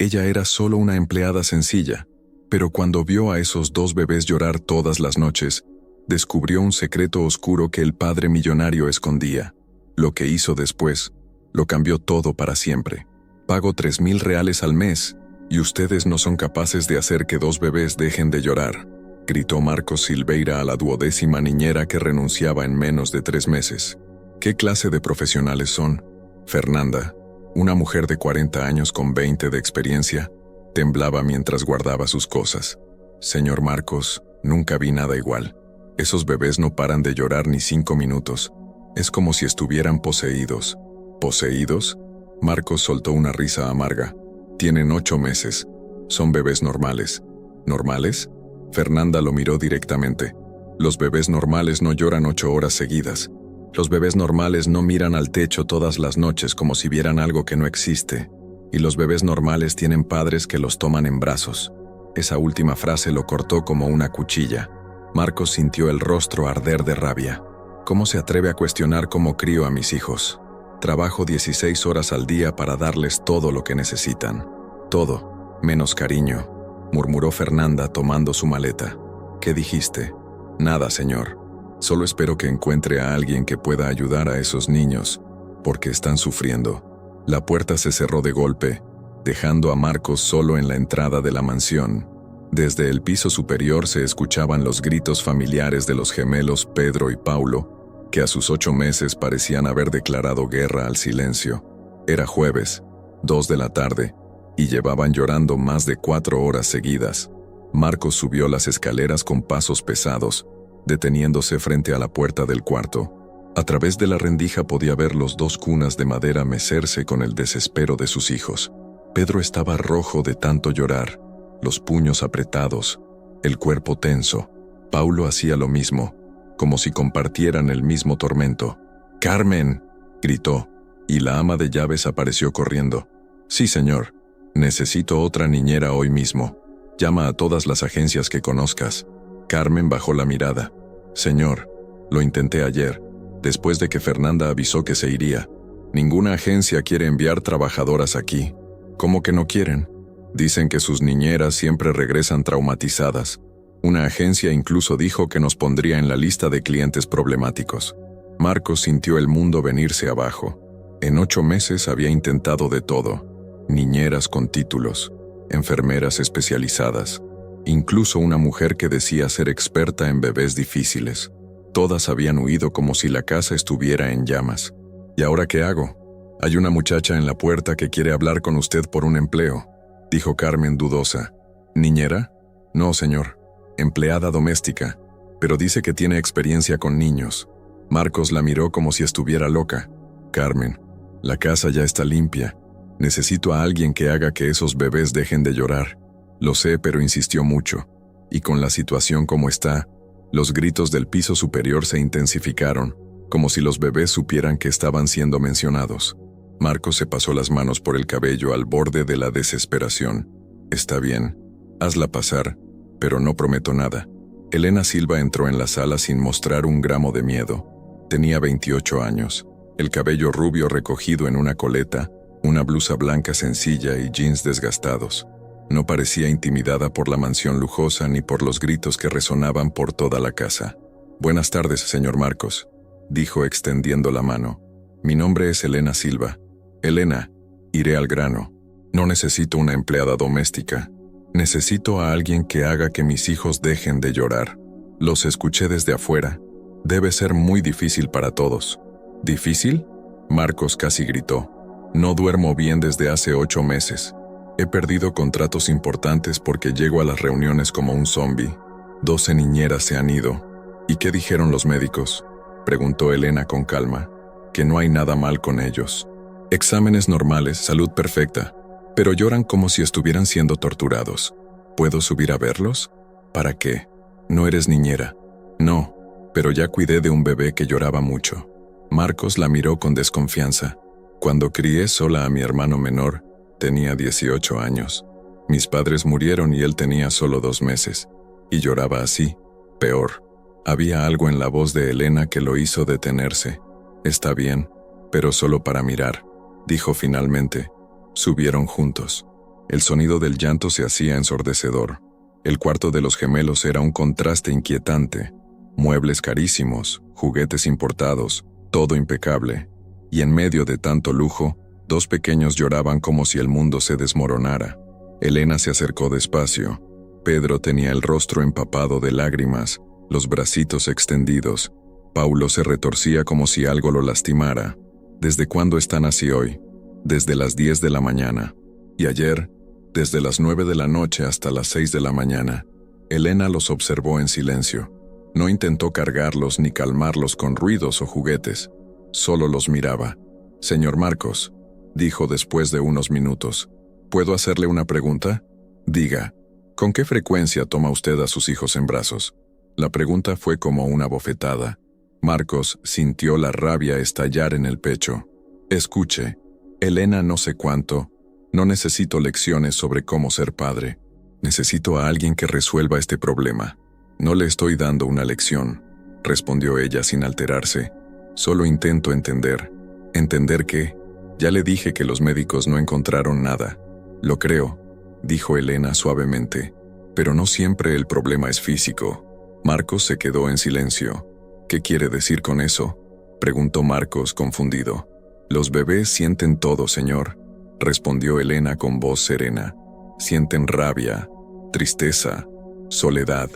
Ella era solo una empleada sencilla, pero cuando vio a esos dos bebés llorar todas las noches, descubrió un secreto oscuro que el padre millonario escondía. Lo que hizo después, lo cambió todo para siempre. Pago 3.000 reales al mes, y ustedes no son capaces de hacer que dos bebés dejen de llorar, gritó Marcos Silveira a la 12ª niñera que renunciaba en menos de 3 meses. ¿Qué clase de profesionales son? Fernanda, una mujer de 40 años con 20 de experiencia, temblaba mientras guardaba sus cosas. Señor Marcos, nunca vi nada igual. Esos bebés no paran de llorar ni 5 minutos. Es como si estuvieran poseídos. ¿Poseídos? Marcos soltó una risa amarga. Tienen 8 meses. Son bebés normales. ¿Normales? Fernanda lo miró directamente. Los bebés normales no lloran 8 horas seguidas. Los bebés normales no miran al techo todas las noches como si vieran algo que no existe. Y los bebés normales tienen padres que los toman en brazos. Esa última frase lo cortó como una cuchilla. Marcos sintió el rostro arder de rabia. ¿Cómo se atreve a cuestionar cómo crío a mis hijos? Trabajo 16 horas al día para darles todo lo que necesitan. Todo, menos cariño, murmuró Fernanda tomando su maleta. ¿Qué dijiste? Nada, señor. Solo espero que encuentre a alguien que pueda ayudar a esos niños, porque están sufriendo. La puerta se cerró de golpe, dejando a Marcos solo en la entrada de la mansión. Desde el piso superior se escuchaban los gritos familiares de los gemelos Pedro y Paulo, que a sus 8 meses parecían haber declarado guerra al silencio. Era jueves, 2 de la tarde, y llevaban llorando más de 4 horas seguidas. Marcos subió las escaleras con pasos pesados, deteniéndose frente a la puerta del cuarto. A través de la rendija podía ver los 2 cunas de madera mecerse con el desespero de sus hijos. Pedro estaba rojo de tanto llorar, los puños apretados, el cuerpo tenso. Paulo hacía lo mismo, como si compartieran el mismo tormento. «¡Carmen!», gritó, y la ama de llaves apareció corriendo. «Sí, señor. Necesito otra niñera hoy mismo. Llama a todas las agencias que conozcas». Carmen bajó la mirada. «Señor, lo intenté ayer, después de que Fernanda avisó que se iría. Ninguna agencia quiere enviar trabajadoras aquí». «¿Cómo que no quieren? Dicen que sus niñeras siempre regresan traumatizadas. Una agencia incluso dijo que nos pondría en la lista de clientes problemáticos». Marcos sintió el mundo venirse abajo. En 8 meses había intentado de todo. Niñeras con títulos, enfermeras especializadas, incluso una mujer que decía ser experta en bebés difíciles. Todas habían huido como si la casa estuviera en llamas. «¿Y ahora qué hago? Hay una muchacha en la puerta que quiere hablar con usted por un empleo», dijo Carmen dudosa. «¿Niñera? No, señor. Empleada doméstica, pero dice que tiene experiencia con niños». Marcos la miró como si estuviera loca. «Carmen, la casa ya está limpia. Necesito a alguien que haga que esos bebés dejen de llorar». «Lo sé, pero insistió mucho. Y con la situación como está, los gritos del piso superior se intensificaron, como si los bebés supieran que estaban siendo mencionados». Marcos se pasó las manos por el cabello al borde de la desesperación. «Está bien, hazla pasar, pero no prometo nada». Elena Silva entró en la sala sin mostrar un gramo de miedo. Tenía 28 años, el cabello rubio recogido en una coleta, una blusa blanca sencilla y jeans desgastados. No parecía intimidada por la mansión lujosa ni por los gritos que resonaban por toda la casa. «Buenas tardes, señor Marcos», dijo extendiendo la mano. «Mi nombre es Elena Silva». «Elena, iré al grano. No necesito una empleada doméstica. Necesito a alguien que haga que mis hijos dejen de llorar. Los escuché desde afuera. Debe ser muy difícil para todos». «¿Difícil?», Marcos casi gritó. «No duermo bien desde hace 8 meses. He perdido contratos importantes porque llego a las reuniones como un zombie. 12 niñeras se han ido». «¿Y qué dijeron los médicos?», preguntó Elena con calma. «Que no hay nada mal con ellos. Exámenes normales, salud perfecta, pero lloran como si estuvieran siendo torturados. ¿Puedo subir a verlos?». «¿Para qué? ¿No eres niñera?». «No, pero ya cuidé de un bebé que lloraba mucho». Marcos la miró con desconfianza. «Cuando crié sola a mi hermano menor, tenía 18 años. Mis padres murieron y él tenía solo 2 meses. Y lloraba así, peor». Había algo en la voz de Elena que lo hizo detenerse. «Está bien, pero solo para mirar», dijo finalmente. Subieron juntos. El sonido del llanto se hacía ensordecedor. El cuarto de los gemelos era un contraste inquietante. Muebles carísimos, juguetes importados, todo impecable. Y en medio de tanto lujo, dos pequeños lloraban como si el mundo se desmoronara. Elena se acercó despacio. Pedro tenía el rostro empapado de lágrimas, los bracitos extendidos. Paulo se retorcía como si algo lo lastimara. ¿Desde cuándo están así hoy? Desde las 10 de la mañana. Y ayer, desde las 9 de la noche hasta las 6 de la mañana. Elena los observó en silencio. No intentó cargarlos ni calmarlos con ruidos o juguetes. Solo los miraba. «Señor Marcos», dijo después de unos minutos, «¿puedo hacerle una pregunta? Diga, ¿con qué frecuencia toma usted a sus hijos en brazos?» La pregunta fue como una bofetada. Marcos sintió la rabia estallar en el pecho. «Escuche, Elena no sé cuánto. No necesito lecciones sobre cómo ser padre. Necesito a alguien que resuelva este problema. No le estoy dando una lección», respondió ella sin alterarse. «Solo intento entender». «¿Entender qué? Ya le dije que los médicos no encontraron nada». «Lo creo», dijo Elena suavemente, «pero no siempre el problema es físico». Marcos se quedó en silencio. «¿Qué quiere decir con eso?», preguntó Marcos confundido. «Los bebés sienten todo, señor», respondió Elena con voz serena. «Sienten rabia, tristeza, soledad.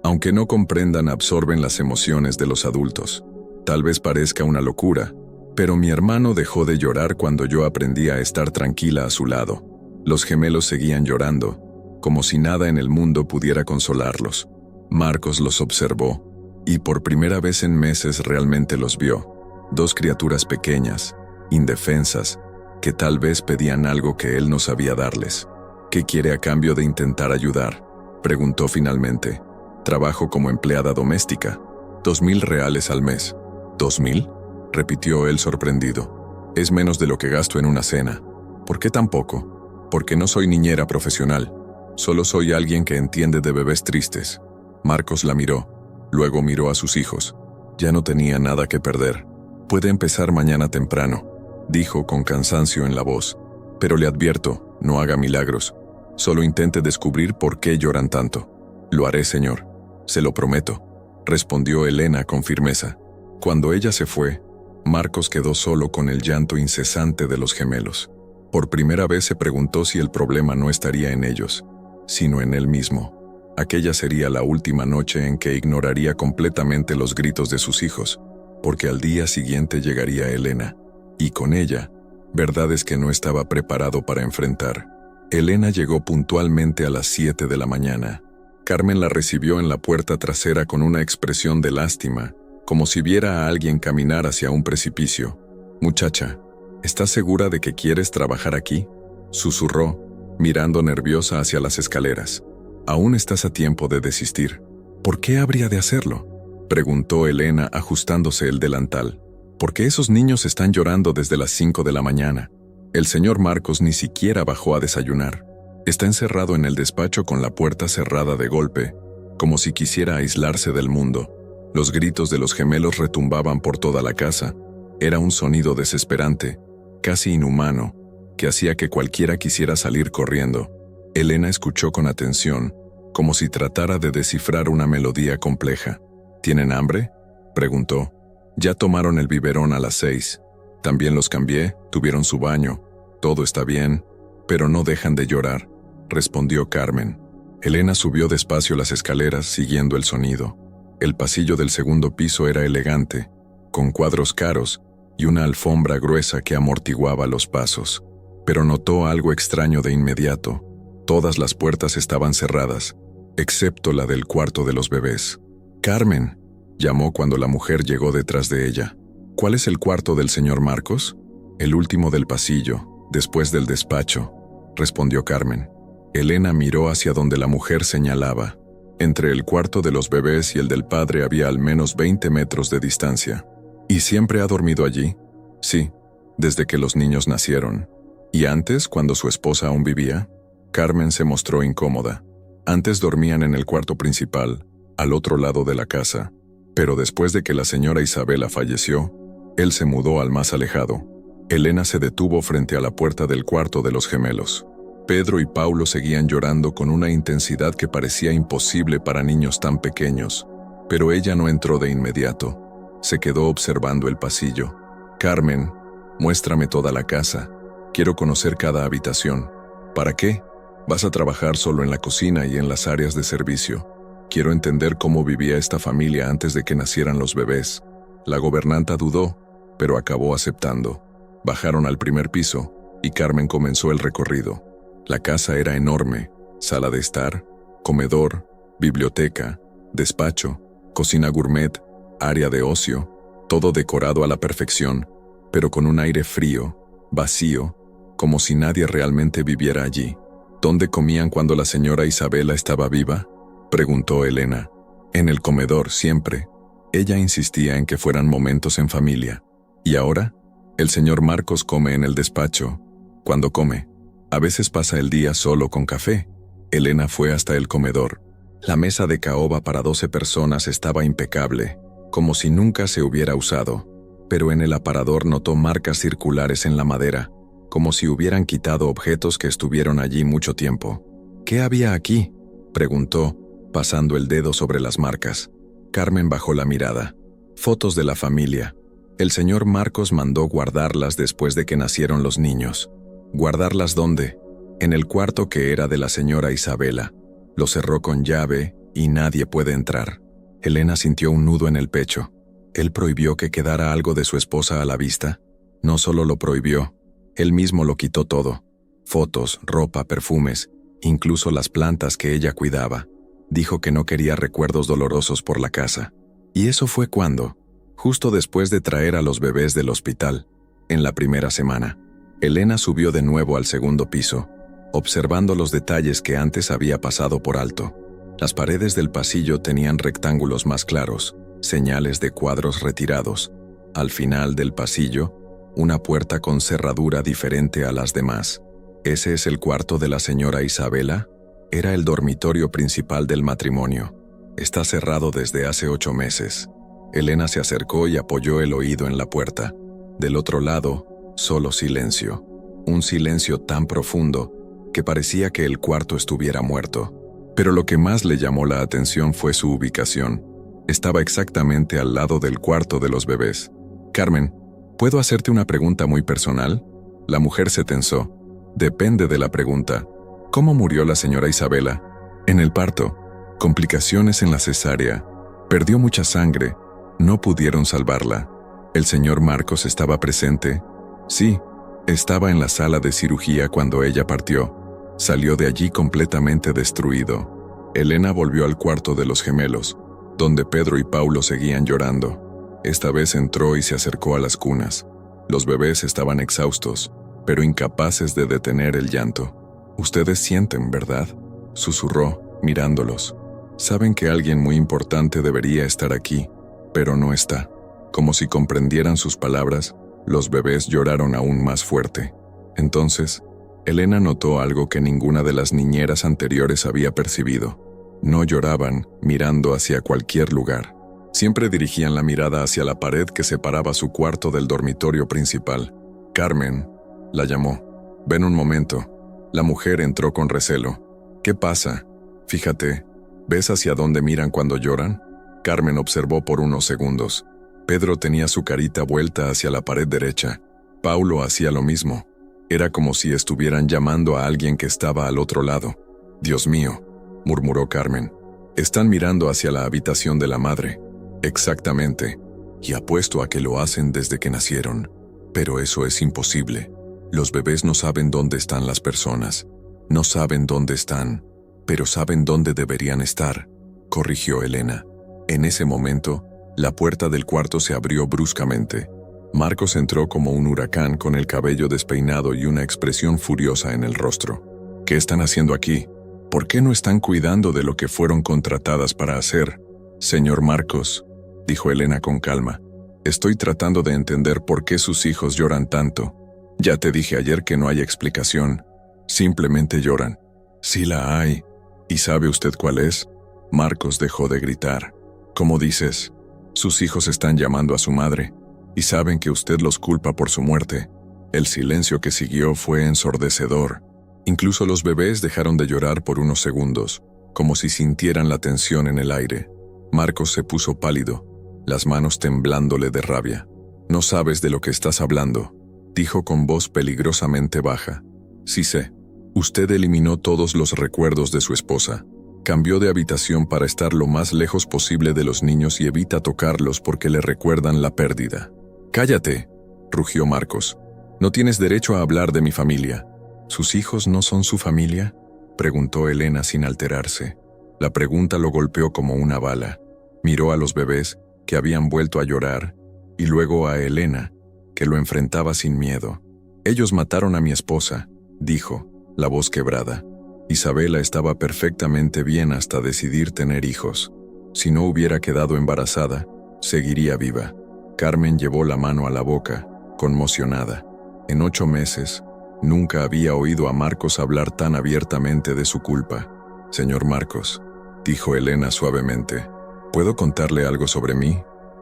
Aunque no comprendan, absorben las emociones de los adultos. Tal vez parezca una locura, pero mi hermano dejó de llorar cuando yo aprendí a estar tranquila a su lado. Los gemelos seguían llorando, como si nada en el mundo pudiera consolarlos. Marcos los observó, y por primera vez en meses realmente los vio. Dos criaturas pequeñas, indefensas, que tal vez pedían algo que él no sabía darles. «¿Qué quiere a cambio de intentar ayudar?», preguntó finalmente. «Trabajo como empleada doméstica. 2.000 reales al mes». «¿2.000?», repitió él sorprendido. «Es menos de lo que gasto en una cena». «¿Por qué tan poco?». «Porque no soy niñera profesional. Solo soy alguien que entiende de bebés tristes». Marcos la miró. Luego miró a sus hijos. Ya no tenía nada que perder. «Puede empezar mañana temprano», dijo con cansancio en la voz. «Pero le advierto, no haga milagros. Solo intente descubrir por qué lloran tanto». «Lo haré, señor. Se lo prometo», respondió Elena con firmeza. Cuando ella se fue, Marcos quedó solo con el llanto incesante de los gemelos. Por primera vez se preguntó si el problema no estaría en ellos, sino en él mismo. Aquella sería la última noche en que ignoraría completamente los gritos de sus hijos, porque al día siguiente llegaría Elena, y con ella, verdades que no estaba preparado para enfrentar. Elena llegó puntualmente a las 7 de la mañana. Carmen la recibió en la puerta trasera con una expresión de lástima, como si viera a alguien caminar hacia un precipicio. «Muchacha, ¿estás segura de que quieres trabajar aquí?», susurró, mirando nerviosa hacia las escaleras. «Aún estás a tiempo de desistir». «¿Por qué habría de hacerlo?», preguntó Elena ajustándose el delantal. «Porque esos niños están llorando desde las 5 de la mañana. El señor Marcos ni siquiera bajó a desayunar. Está encerrado en el despacho con la puerta cerrada de golpe, como si quisiera aislarse del mundo». Los gritos de los gemelos retumbaban por toda la casa. Era un sonido desesperante, casi inhumano, que hacía que cualquiera quisiera salir corriendo. Elena escuchó con atención, como si tratara de descifrar una melodía compleja. «¿Tienen hambre?», preguntó. «Ya tomaron el biberón a las 6. También los cambié, tuvieron su baño. Todo está bien, pero no dejan de llorar», respondió Carmen. Elena subió despacio las escaleras siguiendo el sonido. El pasillo del segundo piso era elegante, con cuadros caros y una alfombra gruesa que amortiguaba los pasos. Pero notó algo extraño de inmediato. Todas las puertas estaban cerradas, excepto la del cuarto de los bebés. «Carmen», llamó cuando la mujer llegó detrás de ella. «¿Cuál es el cuarto del señor Marcos?». «El último del pasillo, después del despacho», respondió Carmen. Elena miró hacia donde la mujer señalaba. Entre el cuarto de los bebés y el del padre había al menos 20 metros de distancia. «¿Y siempre ha dormido allí?». «Sí, desde que los niños nacieron». «¿Y antes, cuando su esposa aún vivía?». Carmen se mostró incómoda. «Antes dormían en el cuarto principal, al otro lado de la casa. Pero después de que la señora Isabela falleció, él se mudó al más alejado». Elena se detuvo frente a la puerta del cuarto de los gemelos. Pedro y Paulo seguían llorando con una intensidad que parecía imposible para niños tan pequeños, pero ella no entró de inmediato. Se quedó observando el pasillo. «Carmen, muéstrame toda la casa. Quiero conocer cada habitación». «¿Para qué? Vas a trabajar solo en la cocina y en las áreas de servicio. Quiero entender cómo vivía esta familia antes de que nacieran los bebés». La gobernanta dudó, pero acabó aceptando. Bajaron al primer piso y Carmen comenzó el recorrido. La casa era enorme: sala de estar, comedor, biblioteca, despacho, cocina gourmet, área de ocio, todo decorado a la perfección, pero con un aire frío, vacío, como si nadie realmente viviera allí. ¿Dónde comían cuando la señora Isabela estaba viva?, preguntó Elena. En el comedor, siempre. Ella insistía en que fueran momentos en familia. ¿Y ahora? El señor Marcos come en el despacho. Cuando come, a veces pasa el día solo con café. Elena fue hasta el comedor. La mesa de caoba para 12 personas estaba impecable, como si nunca se hubiera usado, pero en el aparador notó marcas circulares en la madera, como si hubieran quitado objetos que estuvieron allí mucho tiempo. «¿Qué había aquí?», preguntó, pasando el dedo sobre las marcas. Carmen bajó la mirada. Fotos de la familia. El señor Marcos mandó guardarlas después de que nacieron los niños. ¿Guardarlas dónde? En el cuarto que era de la señora Isabela. Lo cerró con llave y nadie puede entrar. Elena sintió un nudo en el pecho. ¿Él prohibió que quedara algo de su esposa a la vista? No solo lo prohibió, él mismo lo quitó todo. Fotos, ropa, perfumes, incluso las plantas que ella cuidaba. Dijo que no quería recuerdos dolorosos por la casa. ¿Y eso fue cuándo? Justo después de traer a los bebés del hospital, en la primera semana. Elena subió de nuevo al segundo piso, observando los detalles que antes había pasado por alto. Las paredes del pasillo tenían rectángulos más claros, señales de cuadros retirados. Al final del pasillo, una puerta con cerradura diferente a las demás. ¿Ese es el cuarto de la señora Isabela? Era el dormitorio principal del matrimonio. Está cerrado desde hace 8 meses. Elena se acercó y apoyó el oído en la puerta. Del otro lado, solo silencio. Un silencio tan profundo que parecía que el cuarto estuviera muerto. Pero lo que más le llamó la atención fue su ubicación. Estaba exactamente al lado del cuarto de los bebés. «Carmen, ¿puedo hacerte una pregunta muy personal?». La mujer se tensó. «Depende de la pregunta. ¿Cómo murió la señora Isabela?». «En el parto. Complicaciones en la cesárea. Perdió mucha sangre. No pudieron salvarla». «¿El señor Marcos estaba presente?». «Sí, estaba en la sala de cirugía cuando ella partió. Salió de allí completamente destruido». Elena volvió al cuarto de los gemelos, donde Pedro y Paulo seguían llorando. Esta vez entró y se acercó a las cunas. Los bebés estaban exhaustos, pero incapaces de detener el llanto. «Ustedes sienten, ¿verdad?», susurró, mirándolos. «Saben que alguien muy importante debería estar aquí, pero no está». Como si comprendieran sus palabras, los bebés lloraron aún más fuerte. Entonces, Elena notó algo que ninguna de las niñeras anteriores había percibido. No lloraban mirando hacia cualquier lugar. Siempre dirigían la mirada hacia la pared que separaba su cuarto del dormitorio principal. «Carmen», la llamó. «Ven un momento». La mujer entró con recelo. «¿Qué pasa? Fíjate, ¿ves hacia dónde miran cuando lloran?». Carmen observó por unos segundos. Pedro tenía su carita vuelta hacia la pared derecha. Paulo hacía lo mismo. Era como si estuvieran llamando a alguien que estaba al otro lado. «Dios mío», murmuró Carmen. «Están mirando hacia la habitación de la madre». «Exactamente. Y apuesto a que lo hacen desde que nacieron. Pero eso es imposible. Los bebés no saben dónde están las personas. No saben dónde están, pero saben dónde deberían estar», corrigió Elena. En ese momento, la puerta del cuarto se abrió bruscamente. Marcos entró como un huracán con el cabello despeinado y una expresión furiosa en el rostro. «¿Qué están haciendo aquí? ¿Por qué no están cuidando de lo que fueron contratadas para hacer?». «Señor Marcos», dijo Elena con calma, «estoy tratando de entender por qué sus hijos lloran tanto. Ya te dije ayer que no hay explicación. Simplemente lloran». «Sí la hay. ¿Y sabe usted cuál es?». Marcos dejó de gritar. «¿Cómo dices?». «Sus hijos están llamando a su madre, y saben que usted los culpa por su muerte». El silencio que siguió fue ensordecedor. Incluso los bebés dejaron de llorar por unos segundos, como si sintieran la tensión en el aire. Marcos se puso pálido, las manos temblándole de rabia. «No sabes de lo que estás hablando», dijo con voz peligrosamente baja. «Sí sé. Usted eliminó todos los recuerdos de su esposa. Cambió de habitación para estar lo más lejos posible de los niños y evita tocarlos porque le recuerdan la pérdida». «¡Cállate!», rugió Marcos. «No tienes derecho a hablar de mi familia». «¿Sus hijos no son su familia?», preguntó Elena sin alterarse. La pregunta lo golpeó como una bala. Miró a los bebés, que habían vuelto a llorar, y luego a Elena, que lo enfrentaba sin miedo. «Ellos mataron a mi esposa», dijo, la voz quebrada. Isabela estaba perfectamente bien hasta decidir tener hijos. Si no hubiera quedado embarazada, seguiría viva. Carmen llevó la mano a la boca, conmocionada. En 8 meses, nunca había oído a Marcos hablar tan abiertamente de su culpa. «Señor Marcos», dijo Elena suavemente, «¿puedo contarle algo sobre mí?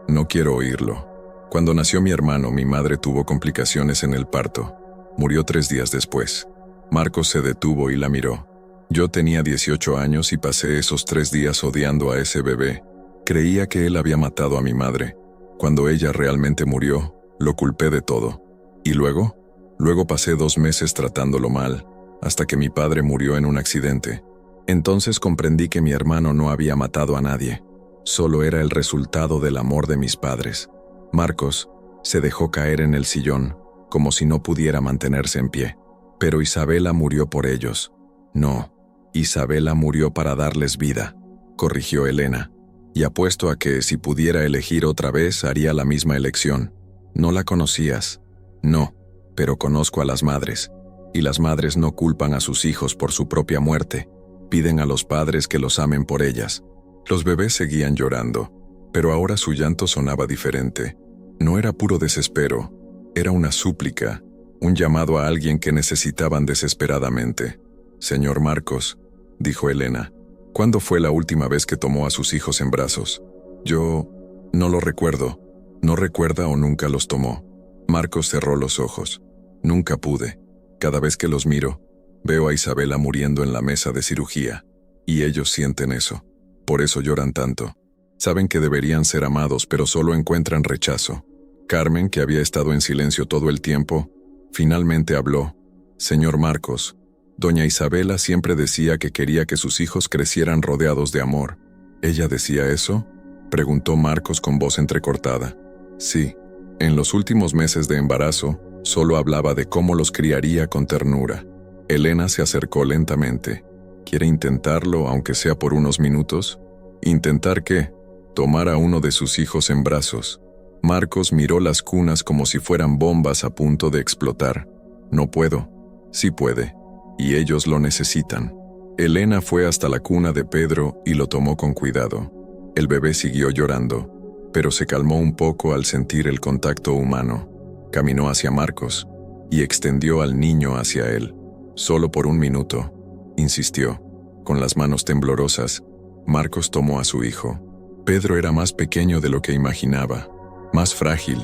No quiero oírlo. Cuando nació mi hermano, mi madre tuvo complicaciones en el parto. Murió 3 días después». Marcos se detuvo y la miró. «Yo tenía 18 años y pasé esos 3 días odiando a ese bebé. Creía que él había matado a mi madre. Cuando ella realmente murió, lo culpé de todo. ¿Y luego? Luego pasé 2 meses tratándolo mal, hasta que mi padre murió en un accidente. Entonces comprendí que mi hermano no había matado a nadie. Solo era el resultado del amor de mis padres». Marcos se dejó caer en el sillón, como si no pudiera mantenerse en pie. «Pero Isabela murió por ellos». «No, Isabela murió para darles vida», corrigió Elena. «Y apuesto a que si pudiera elegir otra vez haría la misma elección». «¿No la conocías?» «No, pero conozco a las madres. Y las madres no culpan a sus hijos por su propia muerte. Piden a los padres que los amen por ellas». Los bebés seguían llorando, pero ahora su llanto sonaba diferente. No era puro desespero, era una súplica, un llamado a alguien que necesitaban desesperadamente. «Señor Marcos», dijo Elena, «¿cuándo fue la última vez que tomó a sus hijos en brazos?» «Yo no lo recuerdo». «¿No recuerda o nunca los tomó?» Marcos cerró los ojos. «Nunca pude. Cada vez que los miro, veo a Isabela muriendo en la mesa de cirugía, y ellos sienten eso. Por eso lloran tanto. Saben que deberían ser amados, pero solo encuentran rechazo». Carmen, que había estado en silencio todo el tiempo, finalmente habló. «Señor Marcos, doña Isabela siempre decía que quería que sus hijos crecieran rodeados de amor». «¿Ella decía eso?», preguntó Marcos con voz entrecortada. «Sí. En los últimos meses de embarazo, solo hablaba de cómo los criaría con ternura». Elena se acercó lentamente. «¿Quiere intentarlo, aunque sea por unos minutos?» «¿Intentar qué?». «Tomar a uno de sus hijos en brazos». Marcos miró las cunas como si fueran bombas a punto de explotar. «No puedo». «Sí puede. Y ellos lo necesitan». Elena fue hasta la cuna de Pedro y lo tomó con cuidado. El bebé siguió llorando, pero se calmó un poco al sentir el contacto humano. Caminó hacia Marcos y extendió al niño hacia él. «Solo por 1 minuto», insistió. Con las manos temblorosas, Marcos tomó a su hijo. Pedro era más pequeño de lo que imaginaba, más frágil,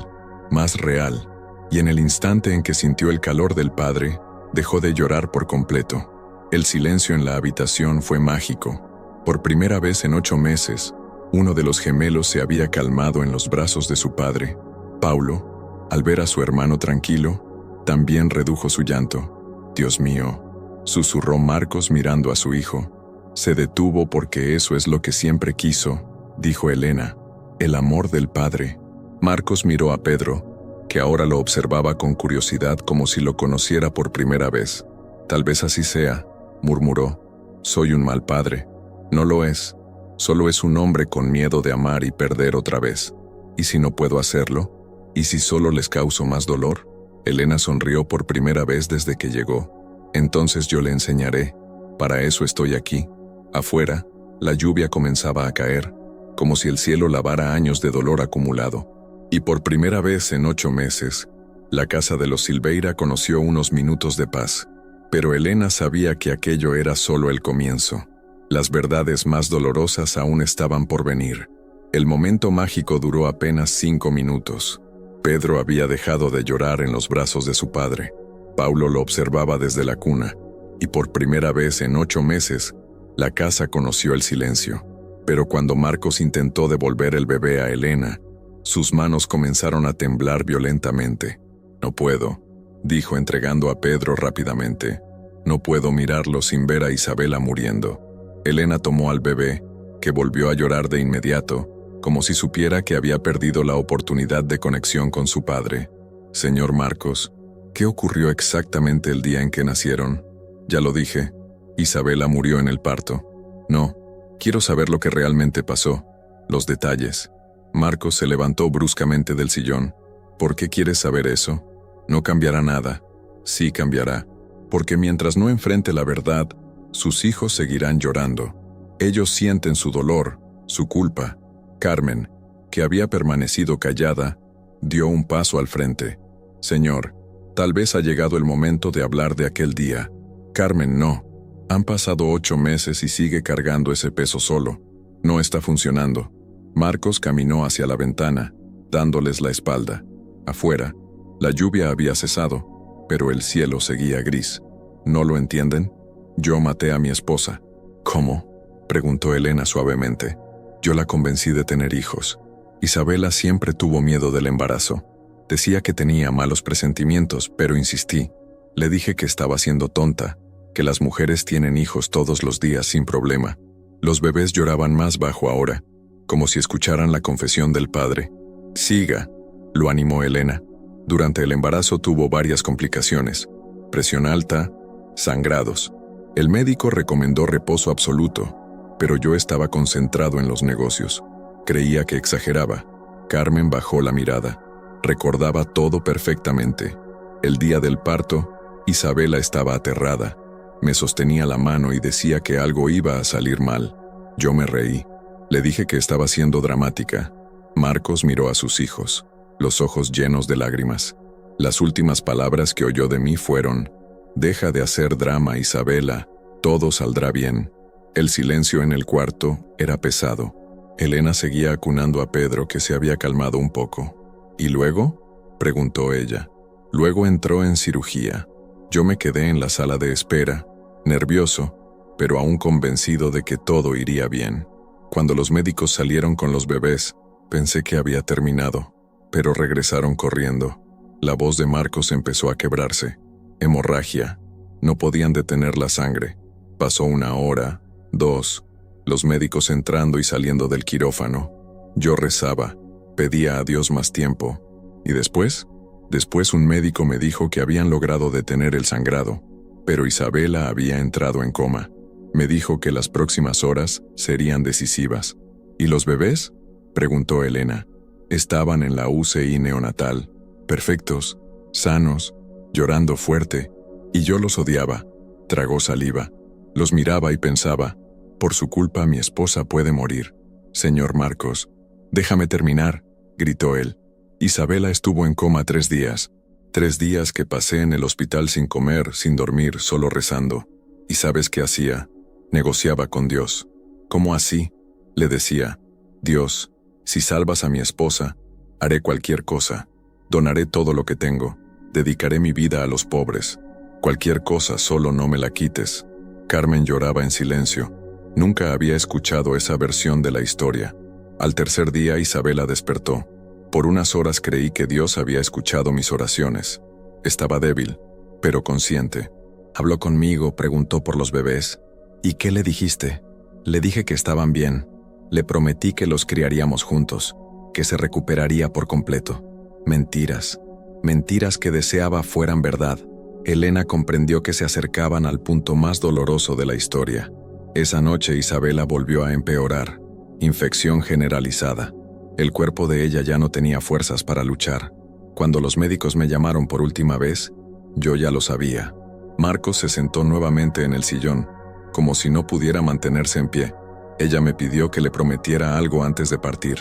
más real, y en el instante en que sintió el calor del padre, dejó de llorar por completo. El silencio en la habitación fue mágico. Por primera vez en 8 meses, uno de los gemelos se había calmado en los brazos de su padre. Paulo, al ver a su hermano tranquilo, también redujo su llanto. «Dios mío», susurró Marcos mirando a su hijo. «Se detuvo porque eso es lo que siempre quiso», dijo Elena. «El amor del padre». Marcos miró a Pedro, que ahora lo observaba con curiosidad como si lo conociera por primera vez. «Tal vez así sea», murmuró. «Soy un mal padre». «No lo es. Solo es un hombre con miedo de amar y perder otra vez. ¿Y si no puedo hacerlo? ¿Y si solo les causo más dolor?». Elena sonrió por primera vez desde que llegó. «Entonces yo le enseñaré. Para eso estoy aquí». Afuera, la lluvia comenzaba a caer, como si el cielo lavara años de dolor acumulado. Y por primera vez en 8 meses, la casa de los Silveira conoció unos minutos de paz. Pero Elena sabía que aquello era solo el comienzo. Las verdades más dolorosas aún estaban por venir. El momento mágico duró apenas 5 minutos. Pedro había dejado de llorar en los brazos de su padre. Paulo lo observaba desde la cuna. y por primera vez en 8 meses, la casa conoció el silencio. Pero cuando Marcos intentó devolver el bebé a Elena, sus manos comenzaron a temblar violentamente. «No puedo», dijo entregando a Pedro rápidamente. «No puedo mirarlo sin ver a Isabela muriendo». Elena tomó al bebé, que volvió a llorar de inmediato, como si supiera que había perdido la oportunidad de conexión con su padre. «Señor Marcos, ¿qué ocurrió exactamente el día en que nacieron?» «Ya lo dije. Isabela murió en el parto». «No, quiero saber lo que realmente pasó. Los detalles». Marcos se levantó bruscamente del sillón. «¿Por qué quieres saber eso? No cambiará nada». «Sí cambiará, porque mientras no enfrente la verdad, sus hijos seguirán llorando. Ellos sienten su dolor, su culpa». Carmen, que había permanecido callada, dio un paso al frente. «Señor, tal vez ha llegado el momento de hablar de aquel día». «Carmen, no. Han pasado 8 meses y sigue cargando ese peso solo. No está funcionando». Marcos caminó hacia la ventana, dándoles la espalda. Afuera, la lluvia había cesado, pero el cielo seguía gris. ¿No lo entienden? Yo maté a mi esposa». «¿Cómo?», preguntó Elena suavemente. «Yo la convencí de tener hijos. Isabela siempre tuvo miedo del embarazo. Decía que tenía malos presentimientos, pero insistí. Le dije que estaba siendo tonta, que las mujeres tienen hijos todos los días sin problema». Los bebés lloraban más bajo ahora, como si escucharan la confesión del padre. «Siga», lo animó Elena. Durante el embarazo tuvo varias complicaciones: presión alta, sangrados. El médico recomendó reposo absoluto, pero yo estaba concentrado en los negocios. Creía que exageraba. Carmen bajó la mirada. Recordaba todo perfectamente. El día del parto, Isabela estaba aterrada. Me sostenía la mano y decía que algo iba a salir mal. Yo me reí. Le dije que estaba siendo dramática. Marcos miró a sus hijos, los ojos llenos de lágrimas. Las últimas palabras que oyó de mí fueron: «Deja de hacer drama, Isabela, todo saldrá bien». El silencio en el cuarto era pesado. Elena seguía acunando a Pedro, que se había calmado un poco. «¿Y luego?», preguntó ella. «Luego entró en cirugía. Yo me quedé en la sala de espera, nervioso, pero aún convencido de que todo iría bien. Cuando los médicos salieron con los bebés, pensé que había terminado, pero regresaron corriendo». La voz de Marcos empezó a quebrarse. «Hemorragia. No podían detener la sangre. Pasó 1 hora, 2, los médicos entrando y saliendo del quirófano. Yo rezaba, pedía a Dios más tiempo. ¿Y después? Después un médico me dijo que habían logrado detener el sangrado, pero Isabela había entrado en coma. Me dijo que las próximas horas serían decisivas». «¿Y los bebés?», preguntó Elena. «Estaban en la UCI neonatal, perfectos, sanos, llorando fuerte, y yo los odiaba». Tragó saliva. Los miraba y pensaba: «Por su culpa mi esposa puede morir». «Señor Marcos, déjame terminar», gritó él. «Isabela estuvo en coma 3 días. 3 días que pasé en el hospital sin comer, sin dormir, solo rezando. ¿Y sabes qué hacía? Negociaba con Dios». «¿Cómo así?», le decía. «Dios, si salvas a mi esposa, haré cualquier cosa. Donaré todo lo que tengo. Dedicaré mi vida a los pobres. Cualquier cosa, solo no me la quites». Carmen lloraba en silencio. Nunca había escuchado esa versión de la historia. Al tercer día Isabela despertó. Por unas horas creí que Dios había escuchado mis oraciones. Estaba débil, pero consciente. «¿Habló conmigo?», preguntó por los bebés. «¿Y qué le dijiste?». «Le dije que estaban bien. Le prometí que los criaríamos juntos, que se recuperaría por completo». Mentiras. Mentiras que deseaba fueran verdad. Elena comprendió que se acercaban al punto más doloroso de la historia. Esa noche Isabela volvió a empeorar. Infección generalizada. El cuerpo de ella ya no tenía fuerzas para luchar. Cuando los médicos me llamaron por última vez, yo ya lo sabía. Marcos se sentó nuevamente en el sillón, como si no pudiera mantenerse en pie. Ella me pidió que le prometiera algo antes de partir.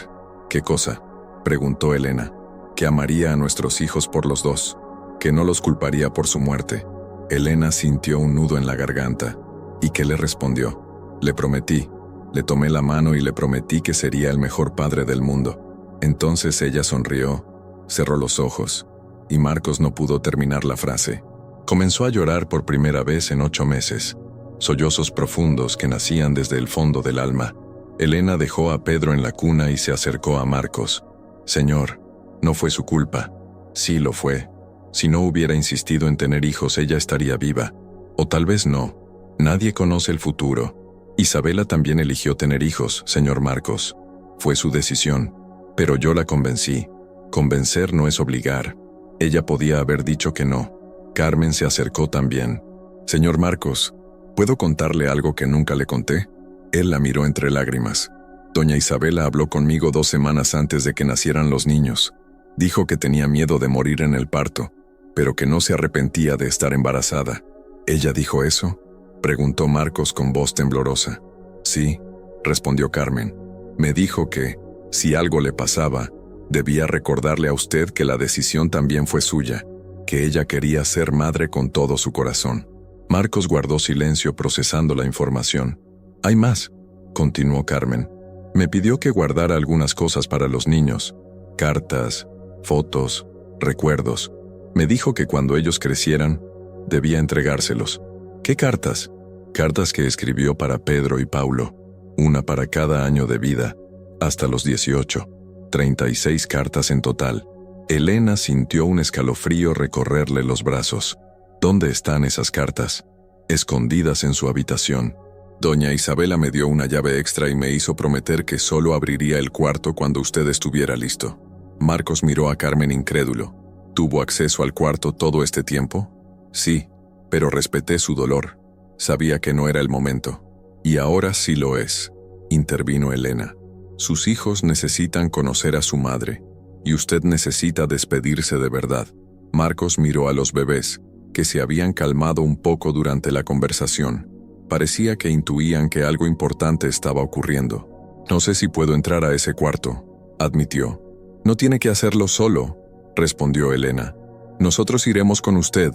«¿Qué cosa?», preguntó Elena. «Que amaría a nuestros hijos por los dos, que no los culparía por su muerte». Elena sintió un nudo en la garganta. ¿Y qué le respondió? «Le prometí». Le tomé la mano y le prometí que sería el mejor padre del mundo. Entonces ella sonrió, cerró los ojos, y Marcos no pudo terminar la frase. Comenzó a llorar por primera vez en 8 meses. Sollozos profundos que nacían desde el fondo del alma. Elena dejó a Pedro en la cuna y se acercó a Marcos. Señor, no fue su culpa. Sí lo fue. Si no hubiera insistido en tener hijos, ella estaría viva. O tal vez no. Nadie conoce el futuro. Isabela también eligió tener hijos, señor Marcos. Fue su decisión. Pero yo la convencí. Convencer no es obligar. Ella podía haber dicho que no. Carmen se acercó también. Señor Marcos, ¿puedo contarle algo que nunca le conté? Él la miró entre lágrimas. Doña Isabela habló conmigo 2 semanas antes de que nacieran los niños. Dijo que tenía miedo de morir en el parto, pero que no se arrepentía de estar embarazada. ¿Ella dijo eso?, preguntó Marcos con voz temblorosa. Sí, respondió Carmen. Me dijo que, si algo le pasaba, debía recordarle a usted que la decisión también fue suya, que ella quería ser madre con todo su corazón. Marcos guardó silencio procesando la información. Hay más, continuó Carmen. Me pidió que guardara algunas cosas para los niños. Cartas, fotos, recuerdos. Me dijo que cuando ellos crecieran, debía entregárselos. ¿Qué cartas? Cartas que escribió para Pedro y Paulo, una para cada año de vida, hasta los 18. 36 cartas en total. Elena sintió un escalofrío recorrerle los brazos. ¿Dónde están esas cartas? Escondidas en su habitación. Doña Isabela me dio una llave extra y me hizo prometer que solo abriría el cuarto cuando usted estuviera listo. Marcos miró a Carmen incrédulo. ¿Tuvo acceso al cuarto todo este tiempo? Sí, pero respeté su dolor. Sabía que no era el momento. Y ahora sí lo es, intervino Elena. Sus hijos necesitan conocer a su madre, y usted necesita despedirse de verdad. Marcos miró a los bebés, que se habían calmado un poco durante la conversación. Parecía que intuían que algo importante estaba ocurriendo. No sé si puedo entrar a ese cuarto, admitió. No tiene que hacerlo solo, respondió Elena. Nosotros iremos con usted,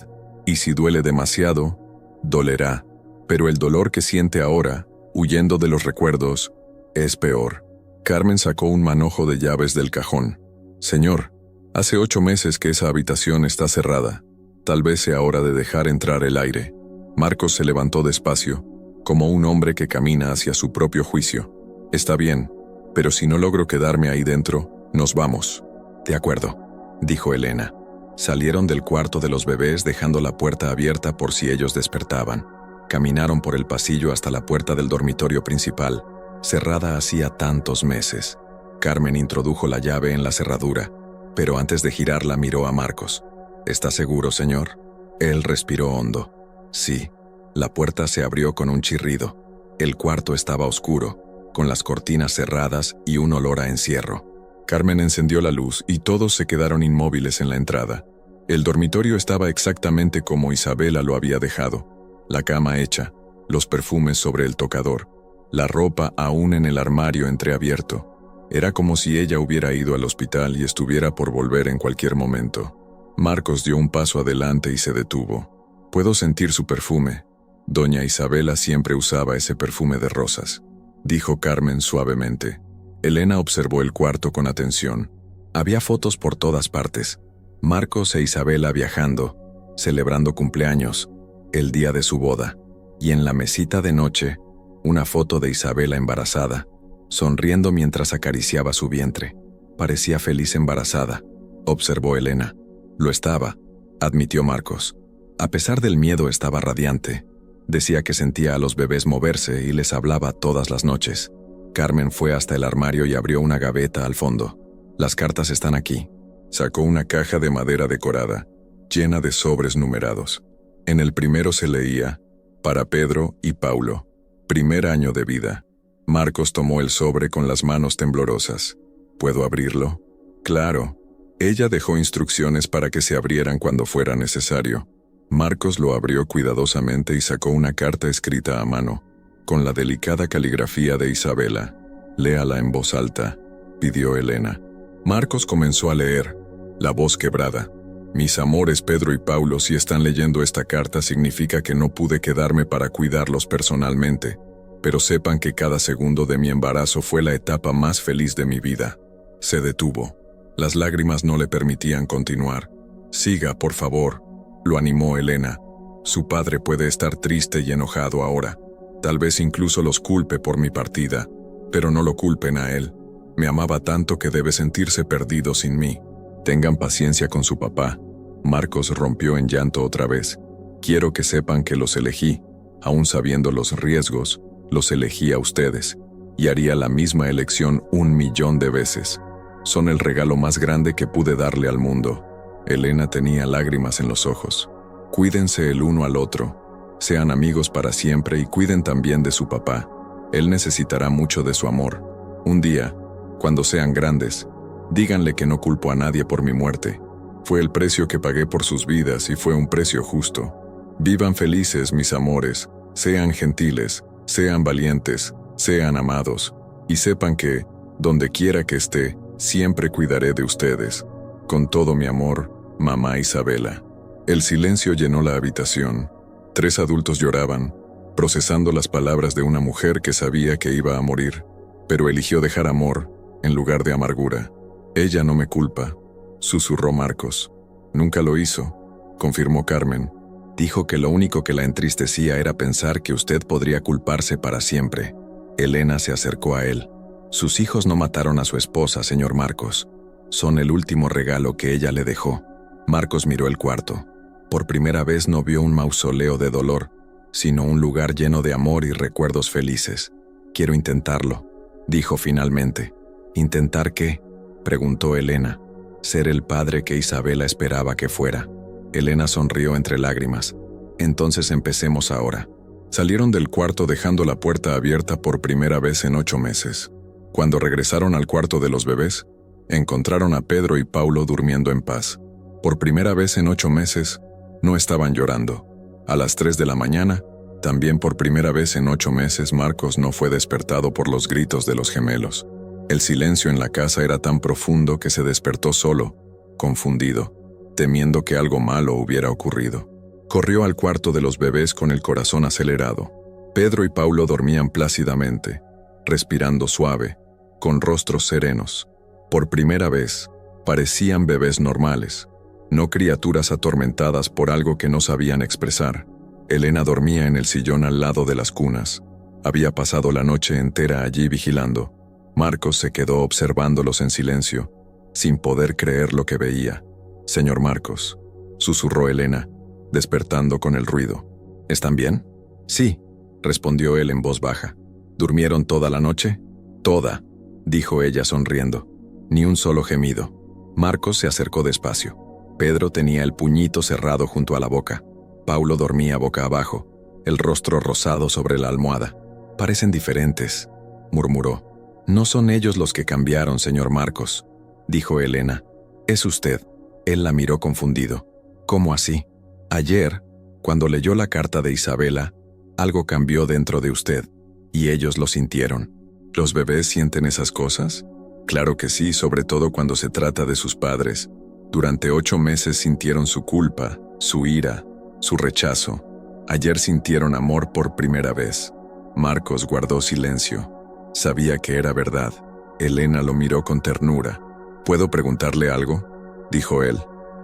y si duele demasiado, dolerá. Pero el dolor que siente ahora, huyendo de los recuerdos, es peor. Carmen sacó un manojo de llaves del cajón. Señor, hace 8 meses que esa habitación está cerrada. Tal vez sea hora de dejar entrar el aire. Marcos se levantó despacio, como un hombre que camina hacia su propio juicio. Está bien, pero si no logro quedarme ahí dentro, nos vamos. De acuerdo, dijo Elena. Salieron del cuarto de los bebés dejando la puerta abierta por si ellos despertaban. Caminaron por el pasillo hasta la puerta del dormitorio principal, cerrada hacía tantos meses. Carmen introdujo la llave en la cerradura, pero antes de girarla miró a Marcos. ¿Está seguro, señor? Él respiró hondo. Sí. La puerta se abrió con un chirrido. El cuarto estaba oscuro, con las cortinas cerradas y un olor a encierro. Carmen encendió la luz y todos se quedaron inmóviles en la entrada. El dormitorio estaba exactamente como Isabela lo había dejado. La cama hecha, los perfumes sobre el tocador, la ropa aún en el armario entreabierto. Era como si ella hubiera ido al hospital y estuviera por volver en cualquier momento. Marcos dio un paso adelante y se detuvo. Puedo sentir su perfume. Doña Isabela siempre usaba ese perfume de rosas, dijo Carmen suavemente. Elena observó el cuarto con atención. Había fotos por todas partes. Marcos e Isabela viajando, celebrando cumpleaños, el día de su boda, y en la mesita de noche, una foto de Isabela embarazada, sonriendo mientras acariciaba su vientre. Parecía feliz embarazada, observó Elena. Lo estaba, admitió Marcos. A pesar del miedo estaba radiante. Decía que sentía a los bebés moverse y les hablaba todas las noches. Carmen fue hasta el armario y abrió una gaveta al fondo. Las cartas están aquí. Sacó una caja de madera decorada, llena de sobres numerados. En el primero se leía, para Pedro y Paulo, primer año de vida. Marcos tomó el sobre con las manos temblorosas. ¿Puedo abrirlo? Claro. Ella dejó instrucciones para que se abrieran cuando fuera necesario. Marcos lo abrió cuidadosamente y sacó una carta escrita a mano, con la delicada caligrafía de Isabela. Léala en voz alta, pidió Elena. Marcos comenzó a leer, la voz quebrada. Mis amores Pedro y Paulo, si están leyendo esta carta significa que no pude quedarme para cuidarlos personalmente, pero sepan que cada segundo de mi embarazo fue la etapa más feliz de mi vida. Se detuvo. Las lágrimas no le permitían continuar. Siga, por favor, lo animó Elena. Su padre puede estar triste y enojado ahora. Tal vez incluso los culpe por mi partida, pero no lo culpen a él. Me amaba tanto que debe sentirse perdido sin mí. Tengan paciencia con su papá. Marcos rompió en llanto otra vez. Quiero que sepan que los elegí, aún sabiendo los riesgos, los elegí a ustedes, y haría la misma elección 1.000.000 de veces. Son el regalo más grande que pude darle al mundo. Elena tenía lágrimas en los ojos. Cuídense el uno al otro. Sean amigos para siempre y cuiden también de su papá. Él necesitará mucho de su amor. Un día, cuando sean grandes, díganle que no culpo a nadie por mi muerte. Fue el precio que pagué por sus vidas y fue un precio justo. Vivan felices, mis amores. Sean gentiles, sean valientes, sean amados. Y sepan que, donde quiera que esté, siempre cuidaré de ustedes. Con todo mi amor, mamá Isabela. El silencio llenó la habitación. 3 adultos lloraban, procesando las palabras de una mujer que sabía que iba a morir, pero eligió dejar amor en lugar de amargura. Ella no me culpa, susurró Marcos. Nunca lo hizo, confirmó Carmen. Dijo que lo único que la entristecía era pensar que usted podría culparse para siempre. Elena se acercó a él. Sus hijos no mataron a su esposa, señor Marcos. Son el último regalo que ella le dejó. Marcos miró el cuarto. Por primera vez no vio un mausoleo de dolor, sino un lugar lleno de amor y recuerdos felices. Quiero intentarlo, dijo finalmente. ¿Intentar qué?, preguntó Elena. Ser el padre que Isabela esperaba que fuera. Elena sonrió entre lágrimas. Entonces empecemos ahora. Salieron del cuarto dejando la puerta abierta por primera vez en 8 meses. Cuando regresaron al cuarto de los bebés, encontraron a Pedro y Paulo durmiendo en paz. Por primera vez en 8 meses, no estaban llorando. A las 3 de la mañana, también por primera vez en 8 meses, Marcos no fue despertado por los gritos de los gemelos. El silencio en la casa era tan profundo que se despertó solo, confundido, temiendo que algo malo hubiera ocurrido. Corrió al cuarto de los bebés con el corazón acelerado. Pedro y Paulo dormían plácidamente, respirando suave, con rostros serenos. Por primera vez, parecían bebés normales, no criaturas atormentadas por algo que no sabían expresar. Elena dormía en el sillón al lado de las cunas. Había pasado la noche entera allí vigilando. Marcos se quedó observándolos en silencio, sin poder creer lo que veía. «Señor Marcos», susurró Elena, despertando con el ruido. «¿Están bien?» «Sí», respondió él en voz baja. «¿Durmieron toda la noche?» «Toda», dijo ella sonriendo. Ni un solo gemido. Marcos se acercó despacio. Pedro tenía el puñito cerrado junto a la boca. Paulo dormía boca abajo, el rostro rosado sobre la almohada. «Parecen diferentes», murmuró. «No son ellos los que cambiaron, señor Marcos», dijo Elena. «Es usted». Él la miró confundido. «¿Cómo así?» «Ayer, cuando leyó la carta de Isabela, algo cambió dentro de usted, y ellos lo sintieron». «¿Los bebés sienten esas cosas?» «Claro que sí, sobre todo cuando se trata de sus padres. Durante 8 meses sintieron su culpa, su ira, su rechazo. Ayer sintieron amor por primera vez». Marcos guardó silencio. Sabía que era verdad. Elena lo miró con ternura. «¿Puedo preguntarle algo?», dijo él.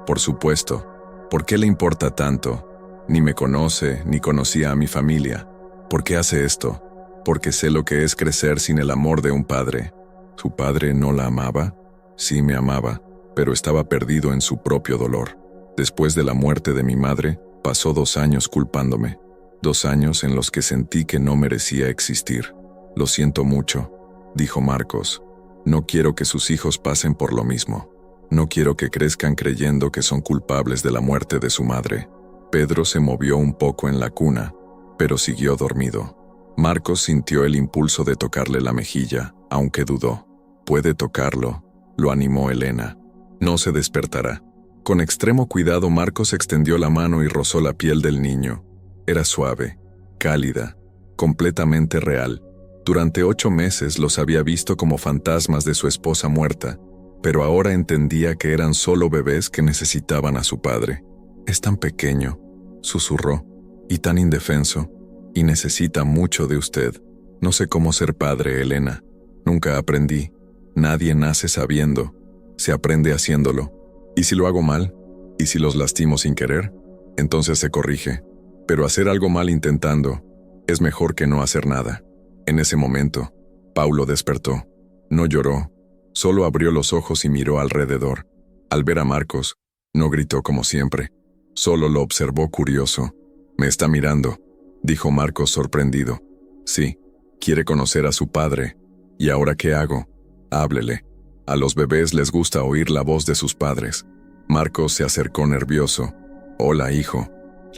«Por supuesto. ¿Por qué le importa tanto? Ni me conoce, ni conocía a mi familia. ¿Por qué hace esto?» «Porque sé lo que es crecer sin el amor de un padre». ¿Su padre no la amaba? Sí, me amaba, pero estaba perdido en su propio dolor. Después de la muerte de mi madre, pasó 2 años culpándome. 2 años en los que sentí que no merecía existir. «Lo siento mucho», dijo Marcos. «No quiero que sus hijos pasen por lo mismo. No quiero que crezcan creyendo que son culpables de la muerte de su madre». Pedro se movió un poco en la cuna, pero siguió dormido. Marcos sintió el impulso de tocarle la mejilla, aunque dudó. «Puede tocarlo», lo animó Elena. «No se despertará». Con extremo cuidado, Marcos extendió la mano y rozó la piel del niño. Era suave, cálida, completamente real. Durante 8 meses los había visto como fantasmas de su esposa muerta, pero ahora entendía que eran solo bebés que necesitaban a su padre. «Es tan pequeño», susurró, «y tan indefenso, y necesita mucho de usted. No sé cómo ser padre, Elena. Nunca aprendí. Nadie nace sabiendo. Se aprende haciéndolo. ¿Y si lo hago mal? ¿Y si los lastimo sin querer? Entonces se corrige. Pero hacer algo mal intentando es mejor que no hacer nada. En ese momento, Paulo despertó. No lloró, solo abrió los ojos y miró alrededor. Al ver a Marcos, no gritó como siempre, solo lo observó curioso. «Me está mirando», dijo Marcos sorprendido. «Sí, quiere conocer a su padre. ¿Y ahora qué hago?» «Háblele. A los bebés les gusta oír la voz de sus padres». Marcos se acercó nervioso. «Hola, hijo».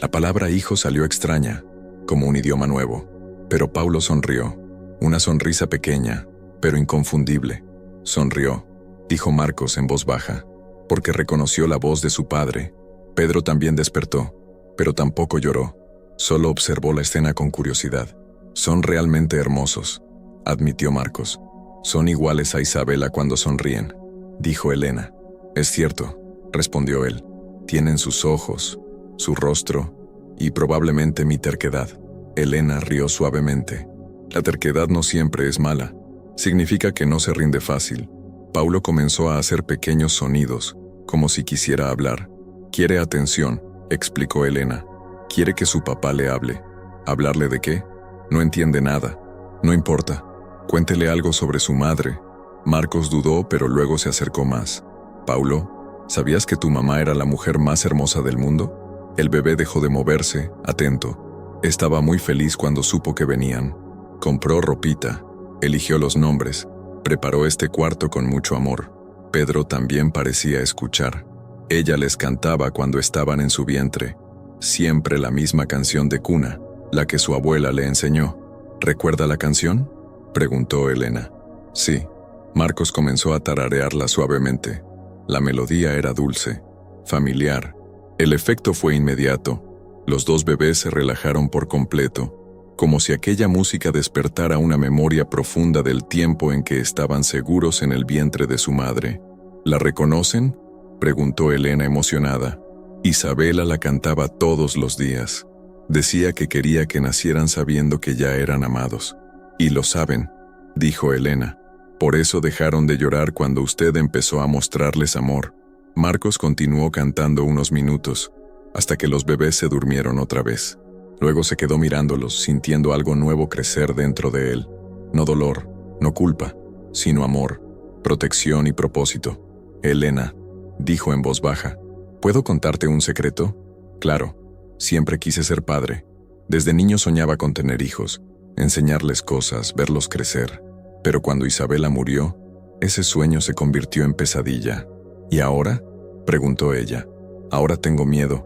La palabra hijo salió extraña, como un idioma nuevo. Pero Paulo sonrió. Una sonrisa pequeña, pero inconfundible. «Sonrió», dijo Marcos en voz baja, porque reconoció la voz de su padre. Pedro también despertó, pero tampoco lloró. Solo observó la escena con curiosidad. «Son realmente hermosos», admitió Marcos. «Son iguales a Isabela cuando sonríen», dijo Elena. «Es cierto», respondió él. «Tienen sus ojos, su rostro y probablemente mi terquedad». Elena rió suavemente. «La terquedad no siempre es mala. Significa que no se rinde fácil». Paulo comenzó a hacer pequeños sonidos, como si quisiera hablar. «Quiere atención», explicó Elena. «Quiere que su papá le hable». ¿Hablarle de qué? No entiende nada. No importa. Cuéntele algo sobre su madre. Marcos dudó, pero luego se acercó más. «Paulo, ¿sabías que tu mamá era la mujer más hermosa del mundo?» El bebé dejó de moverse, atento. Estaba muy feliz cuando supo que venían. Compró ropita, eligió los nombres, preparó este cuarto con mucho amor. Pedro también parecía escuchar. Ella les cantaba cuando estaban en su vientre. Siempre la misma canción de cuna, la que su abuela le enseñó. ¿Recuerda la canción?, preguntó Elena. Sí. Marcos comenzó a tararearla suavemente. La melodía era dulce, familiar. El efecto fue inmediato. Los dos bebés se relajaron por completo, como si aquella música despertara una memoria profunda del tiempo en que estaban seguros en el vientre de su madre. ¿La reconocen?, preguntó Elena emocionada. Isabela la cantaba todos los días. Decía que quería que nacieran sabiendo que ya eran amados. «Y lo saben», dijo Elena. «Por eso dejaron de llorar cuando usted empezó a mostrarles amor». Marcos continuó cantando unos minutos, hasta que los bebés se durmieron otra vez. Luego se quedó mirándolos, sintiendo algo nuevo crecer dentro de él. No dolor, no culpa, sino amor, protección y propósito. «Elena», dijo en voz baja, ¿puedo contarte un secreto? Claro, siempre quise ser padre. Desde niño soñaba con tener hijos, enseñarles cosas, verlos crecer. Pero cuando Isabela murió, ese sueño se convirtió en pesadilla. ¿Y ahora?, preguntó ella. «Ahora tengo miedo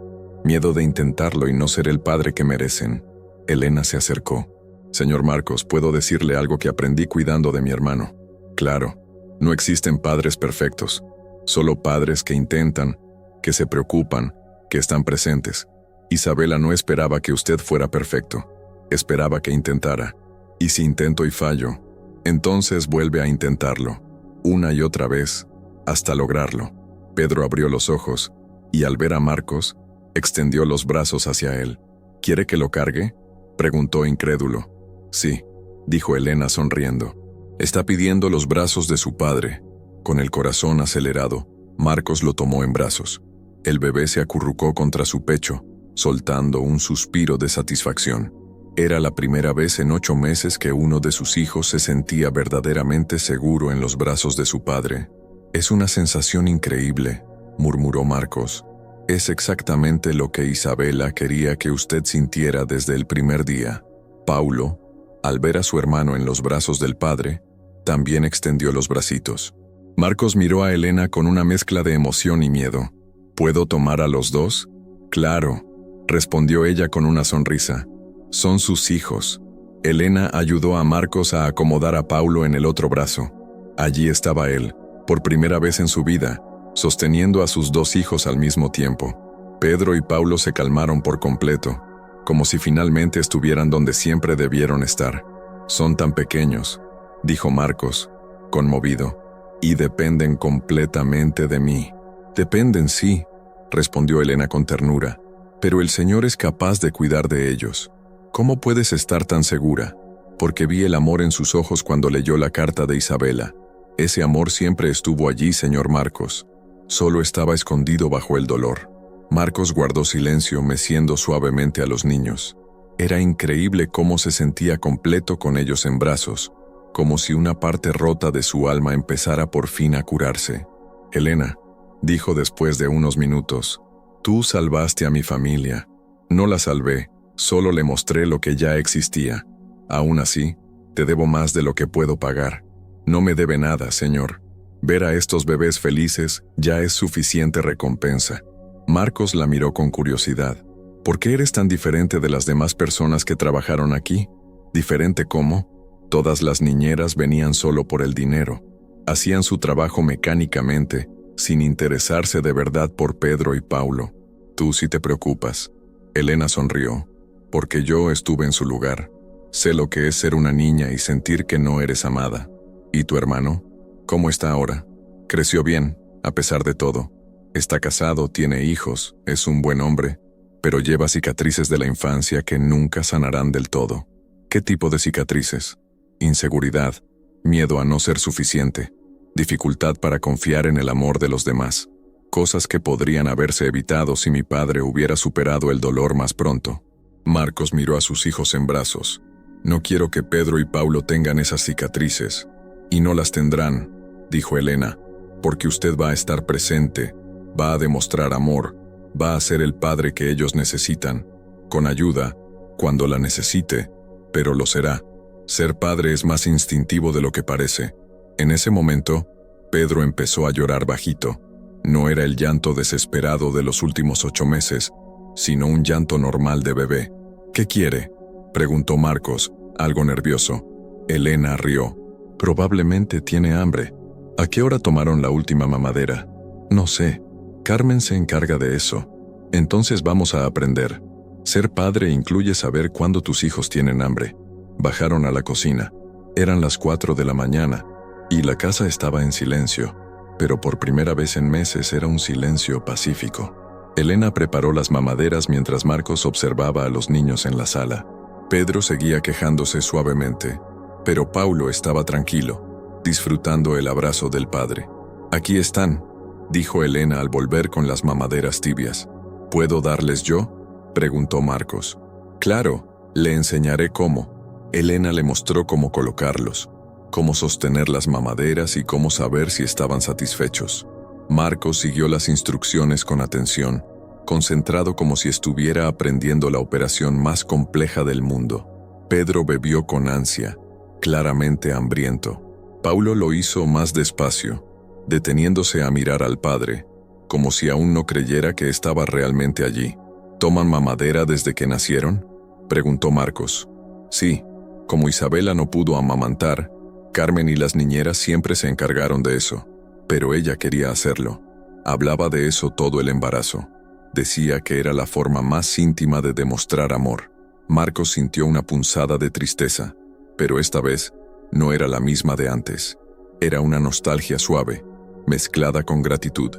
de intentarlo y no ser el padre que merecen». Elena se acercó. «Señor Marcos, ¿puedo decirle algo que aprendí cuidando de mi hermano?» «Claro, no existen padres perfectos, solo padres que intentan, que se preocupan, que están presentes. Isabela no esperaba que usted fuera perfecto, esperaba que intentara. Y si intento y fallo, entonces vuelve a intentarlo, una y otra vez, hasta lograrlo». Pedro abrió los ojos, y al ver a Marcos, extendió los brazos hacia él. «¿Quiere que lo cargue?», preguntó incrédulo. «Sí», dijo Elena sonriendo. «Está pidiendo los brazos de su padre». Con el corazón acelerado, Marcos lo tomó en brazos. El bebé se acurrucó contra su pecho, soltando un suspiro de satisfacción. Era la primera vez en 8 meses que uno de sus hijos se sentía verdaderamente seguro en los brazos de su padre. «Es una sensación increíble», murmuró Marcos. «Es exactamente lo que Isabela quería que usted sintiera desde el primer día». Paulo, al ver a su hermano en los brazos del padre, también extendió los bracitos. Marcos miró a Elena con una mezcla de emoción y miedo. «¿Puedo tomar a los dos?» «Claro», respondió ella con una sonrisa. «Son sus hijos». Elena ayudó a Marcos a acomodar a Paulo en el otro brazo. Allí estaba él, por primera vez en su vida, sosteniendo a sus 2 hijos al mismo tiempo. Pedro y Paulo se calmaron por completo, como si finalmente estuvieran donde siempre debieron estar. «Son tan pequeños», dijo Marcos, conmovido, «y dependen completamente de mí». «Dependen, sí», respondió Elena con ternura, «pero el Señor es capaz de cuidar de ellos». «¿Cómo puedes estar tan segura?» «Porque vi el amor en sus ojos cuando leyó la carta de Isabela. Ese amor siempre estuvo allí, señor Marcos. Solo estaba escondido bajo el dolor». Marcos guardó silencio, meciendo suavemente a los niños. Era increíble cómo se sentía completo con ellos en brazos, como si una parte rota de su alma empezara por fin a curarse. «Elena», dijo después de unos minutos, «tú salvaste a mi familia. No la salvé, solo le mostré lo que ya existía. Aún así, te debo más de lo que puedo pagar. No me debe nada, señor. Ver a estos bebés felices ya es suficiente recompensa». Marcos la miró con curiosidad. «¿Por qué eres tan diferente de las demás personas que trabajaron aquí? ¿Diferente cómo?» Todas las niñeras venían solo por el dinero. Hacían su trabajo mecánicamente, sin interesarse de verdad por Pedro y Paulo. «Tú sí te preocupas». Elena sonrió. «Porque yo estuve en su lugar. Sé lo que es ser una niña y sentir que no eres amada». «¿Y tu hermano? ¿Cómo está ahora?» «Creció bien, a pesar de todo. Está casado, tiene hijos, es un buen hombre, pero lleva cicatrices de la infancia que nunca sanarán del todo». «¿Qué tipo de cicatrices?» «Inseguridad, miedo a no ser suficiente, dificultad para confiar en el amor de los demás. Cosas que podrían haberse evitado si mi padre hubiera superado el dolor más pronto». Marcos miró a sus hijos en brazos. «No quiero que Pedro y Paulo tengan esas cicatrices. Y no las tendrán», dijo Elena, «porque usted va a estar presente, va a demostrar amor, va a ser el padre que ellos necesitan, con ayuda, cuando la necesite, pero lo será. Ser padre es más instintivo de lo que parece». En ese momento, Pedro empezó a llorar bajito. No era el llanto desesperado de los últimos 8 meses, sino un llanto normal de bebé. «¿Qué quiere?», preguntó Marcos, algo nervioso. Elena rió. «Probablemente tiene hambre». «¿A qué hora tomaron la última mamadera?» «No sé. Carmen se encarga de eso. Entonces vamos a aprender. Ser padre incluye saber cuándo tus hijos tienen hambre». Bajaron a la cocina. Eran las 4 de la mañana, y la casa estaba en silencio, pero por primera vez en meses era un silencio pacífico. Elena preparó las mamaderas mientras Marcos observaba a los niños en la sala. Pedro seguía quejándose suavemente, pero Paulo estaba tranquilo, disfrutando el abrazo del padre. «Aquí están», dijo Elena al volver con las mamaderas tibias. «¿Puedo darles yo?», preguntó Marcos. «Claro, le enseñaré cómo». Elena le mostró cómo colocarlos, cómo sostener las mamaderas y cómo saber si estaban satisfechos. Marcos siguió las instrucciones con atención, concentrado como si estuviera aprendiendo la operación más compleja del mundo. Pedro bebió con ansia, claramente hambriento. Paulo lo hizo más despacio, deteniéndose a mirar al padre, como si aún no creyera que estaba realmente allí. «¿Toman mamadera desde que nacieron?», preguntó Marcos. «Sí. Como Isabela no pudo amamantar, Carmen y las niñeras siempre se encargaron de eso, pero ella quería hacerlo. Hablaba de eso todo el embarazo. Decía que era la forma más íntima de demostrar amor». Marcos sintió una punzada de tristeza, pero esta vez no era la misma de antes. Era una nostalgia suave, mezclada con gratitud.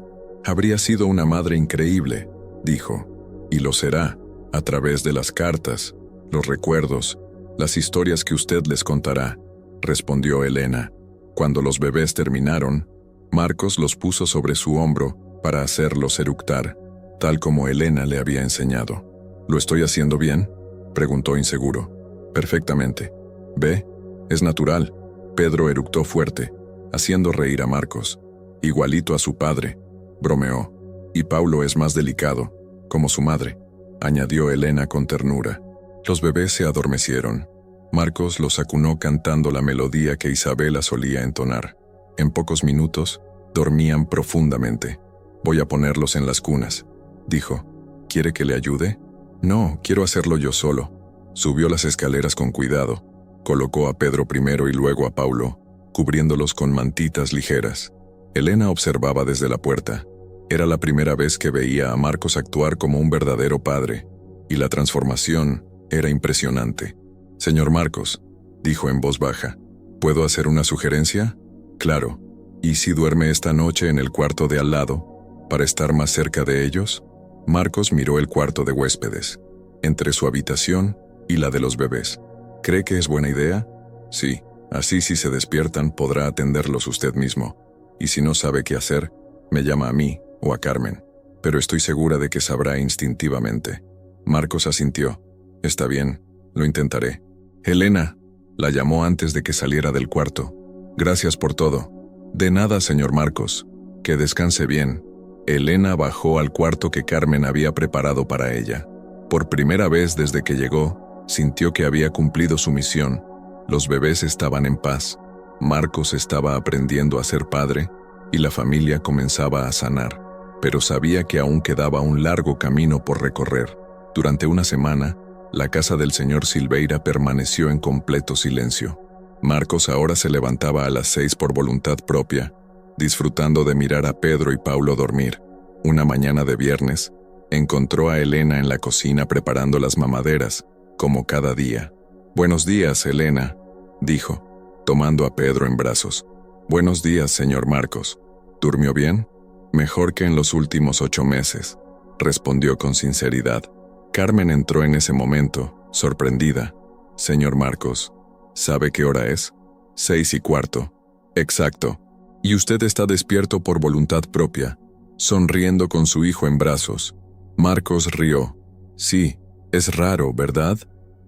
«Habría sido una madre increíble», dijo, «y lo será, a través de las cartas, los recuerdos, las historias que usted les contará», respondió Elena. Cuando los bebés terminaron, Marcos los puso sobre su hombro para hacerlos eructar, tal como Elena le había enseñado. «¿Lo estoy haciendo bien?», preguntó inseguro. «Perfectamente. ¿Ve? Es natural». Pedro eructó fuerte, haciendo reír a Marcos. «Igualito a su padre», bromeó. «Y Paulo es más delicado, como su madre», añadió Elena con ternura. Los bebés se adormecieron. Marcos los acunó cantando la melodía que Isabela solía entonar. En pocos minutos, dormían profundamente. «Voy a ponerlos en las cunas», dijo. «¿Quiere que le ayude?» «No, quiero hacerlo yo solo». Subió las escaleras con cuidado. Colocó a Pedro primero y luego a Paulo, cubriéndolos con mantitas ligeras. Elena observaba desde la puerta. Era la primera vez que veía a Marcos actuar como un verdadero padre, y la transformación era impresionante. «Señor Marcos», dijo en voz baja, «¿puedo hacer una sugerencia?» «Claro. ¿Y si duerme esta noche en el cuarto de al lado, para estar más cerca de ellos?» Marcos miró el cuarto de huéspedes, entre su habitación y la de los bebés. «¿Cree que es buena idea?» «Sí. Así si se despiertan podrá atenderlos usted mismo. Y si no sabe qué hacer, me llama a mí o a Carmen». pero estoy segura de que sabrá instintivamente. Marcos asintió. Está bien, lo intentaré. Elena, la llamó antes de que saliera del cuarto. Gracias por todo. De nada, señor Marcos. Que descanse bien. Elena bajó al cuarto que Carmen había preparado para ella. Por primera vez desde que llegó, sintió que había cumplido su misión. Los bebés estaban en paz. Marcos estaba aprendiendo a ser padre y la familia comenzaba a sanar, pero sabía que aún quedaba un largo camino por recorrer. Durante una semana, la casa del señor Silveira permaneció en completo silencio. Marcos ahora se levantaba a las 6 por voluntad propia, disfrutando de mirar a Pedro y Paulo dormir. Una mañana de viernes, encontró a Elena en la cocina preparando las mamaderas, como cada día. «Buenos días, Elena», dijo, tomando a Pedro en brazos. «Buenos días, señor Marcos. ¿Durmió bien?» «Mejor que en los últimos 8 meses», respondió con sinceridad. Carmen entró en ese momento, sorprendida. «Señor Marcos, ¿sabe qué hora es?» 6:15. «Exacto. Y usted está despierto por voluntad propia, sonriendo con su hijo en brazos». Marcos rió. «Sí, es raro, ¿verdad?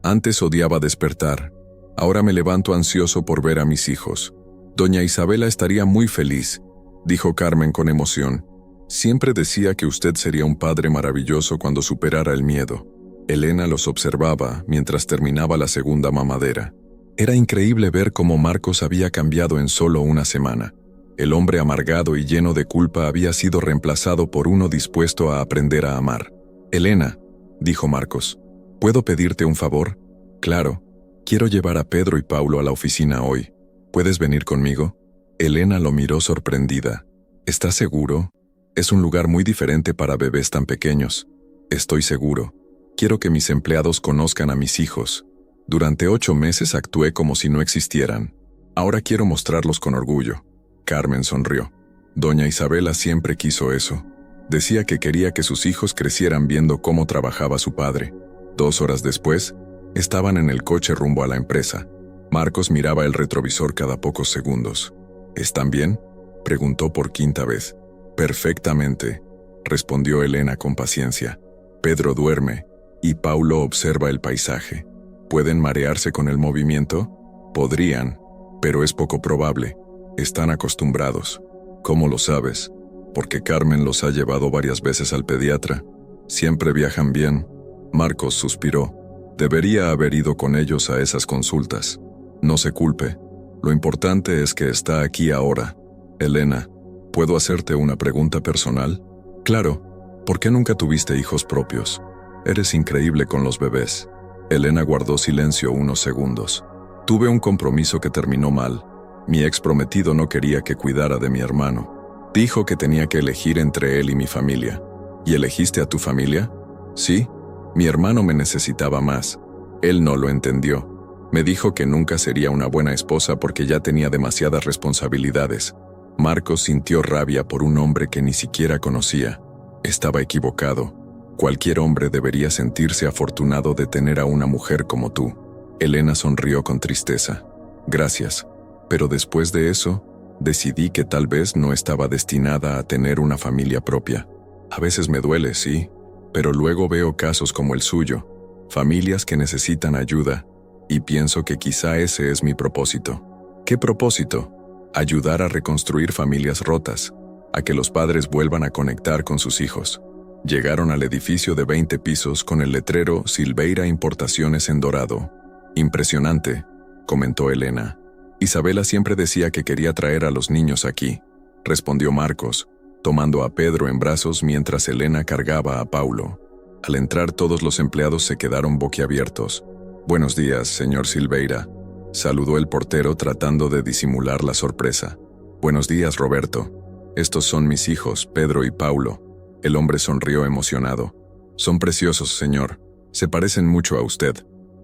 Antes odiaba despertar. Ahora me levanto ansioso por ver a mis hijos. Doña Isabela estaría muy feliz», dijo Carmen con emoción. «Siempre decía que usted sería un padre maravilloso cuando superara el miedo». Elena los observaba mientras terminaba la segunda mamadera. Era increíble ver cómo Marcos había cambiado en solo una semana. El hombre amargado y lleno de culpa había sido reemplazado por uno dispuesto a aprender a amar. «Elena», dijo Marcos, «¿puedo pedirte un favor?» «Claro. Quiero llevar a Pedro y Paulo a la oficina hoy. ¿Puedes venir conmigo?» Elena lo miró sorprendida. «¿Estás seguro? Es un lugar muy diferente para bebés tan pequeños». «Estoy seguro. Quiero que mis empleados conozcan a mis hijos. Durante 8 meses actué como si no existieran. Ahora quiero mostrarlos con orgullo». Carmen sonrió. Doña Isabela siempre quiso eso. Decía que quería que sus hijos crecieran viendo cómo trabajaba su padre. 2 horas después, estaban en el coche rumbo a la empresa. Marcos miraba el retrovisor cada pocos segundos. «¿Están bien?», preguntó por 5ª vez. «Perfectamente», respondió Elena con paciencia. «Pedro duerme, y Paulo observa el paisaje. ¿Pueden marearse con el movimiento?» «Podrían, pero es poco probable. Están acostumbrados». «¿Cómo lo sabes?» «Porque Carmen los ha llevado varias veces al pediatra. Siempre viajan bien». Marcos suspiró. «Debería haber ido con ellos a esas consultas». «No se culpe. Lo importante es que está aquí ahora». «Elena, ¿puedo hacerte una pregunta personal?» «Claro. ¿Por qué nunca tuviste hijos propios? Eres increíble con los bebés». Elena guardó silencio unos segundos. «Tuve un compromiso que terminó mal. Mi ex prometido no quería que cuidara de mi hermano. Dijo que tenía que elegir entre él y mi familia». «¿Y elegiste a tu familia?» «Sí. Mi hermano me necesitaba más. Él no lo entendió. Me dijo que nunca sería una buena esposa porque ya tenía demasiadas responsabilidades». Marcos sintió rabia por un hombre que ni siquiera conocía. Estaba equivocado. Cualquier hombre debería sentirse afortunado de tener a una mujer como tú. Elena sonrió con tristeza. «Gracias. Pero después de eso, decidí que tal vez no estaba destinada a tener una familia propia. A veces me duele, sí, pero luego veo casos como el suyo, familias que necesitan ayuda, y pienso que quizá ese es mi propósito». «¿Qué propósito?» «Ayudar a reconstruir familias rotas, a que los padres vuelvan a conectar con sus hijos». Llegaron al edificio de 20 pisos con el letrero Silveira Importaciones en dorado. «Impresionante», comentó Elena. «Isabela siempre decía que quería traer a los niños aquí», respondió Marcos, tomando a Pedro en brazos mientras Elena cargaba a Paulo. Al entrar todos los empleados se quedaron boquiabiertos. «Buenos días, señor Silveira», saludó el portero tratando de disimular la sorpresa. «Buenos días, Roberto. Estos son mis hijos, Pedro y Paulo». El hombre sonrió emocionado. «Son preciosos, señor. Se parecen mucho a usted».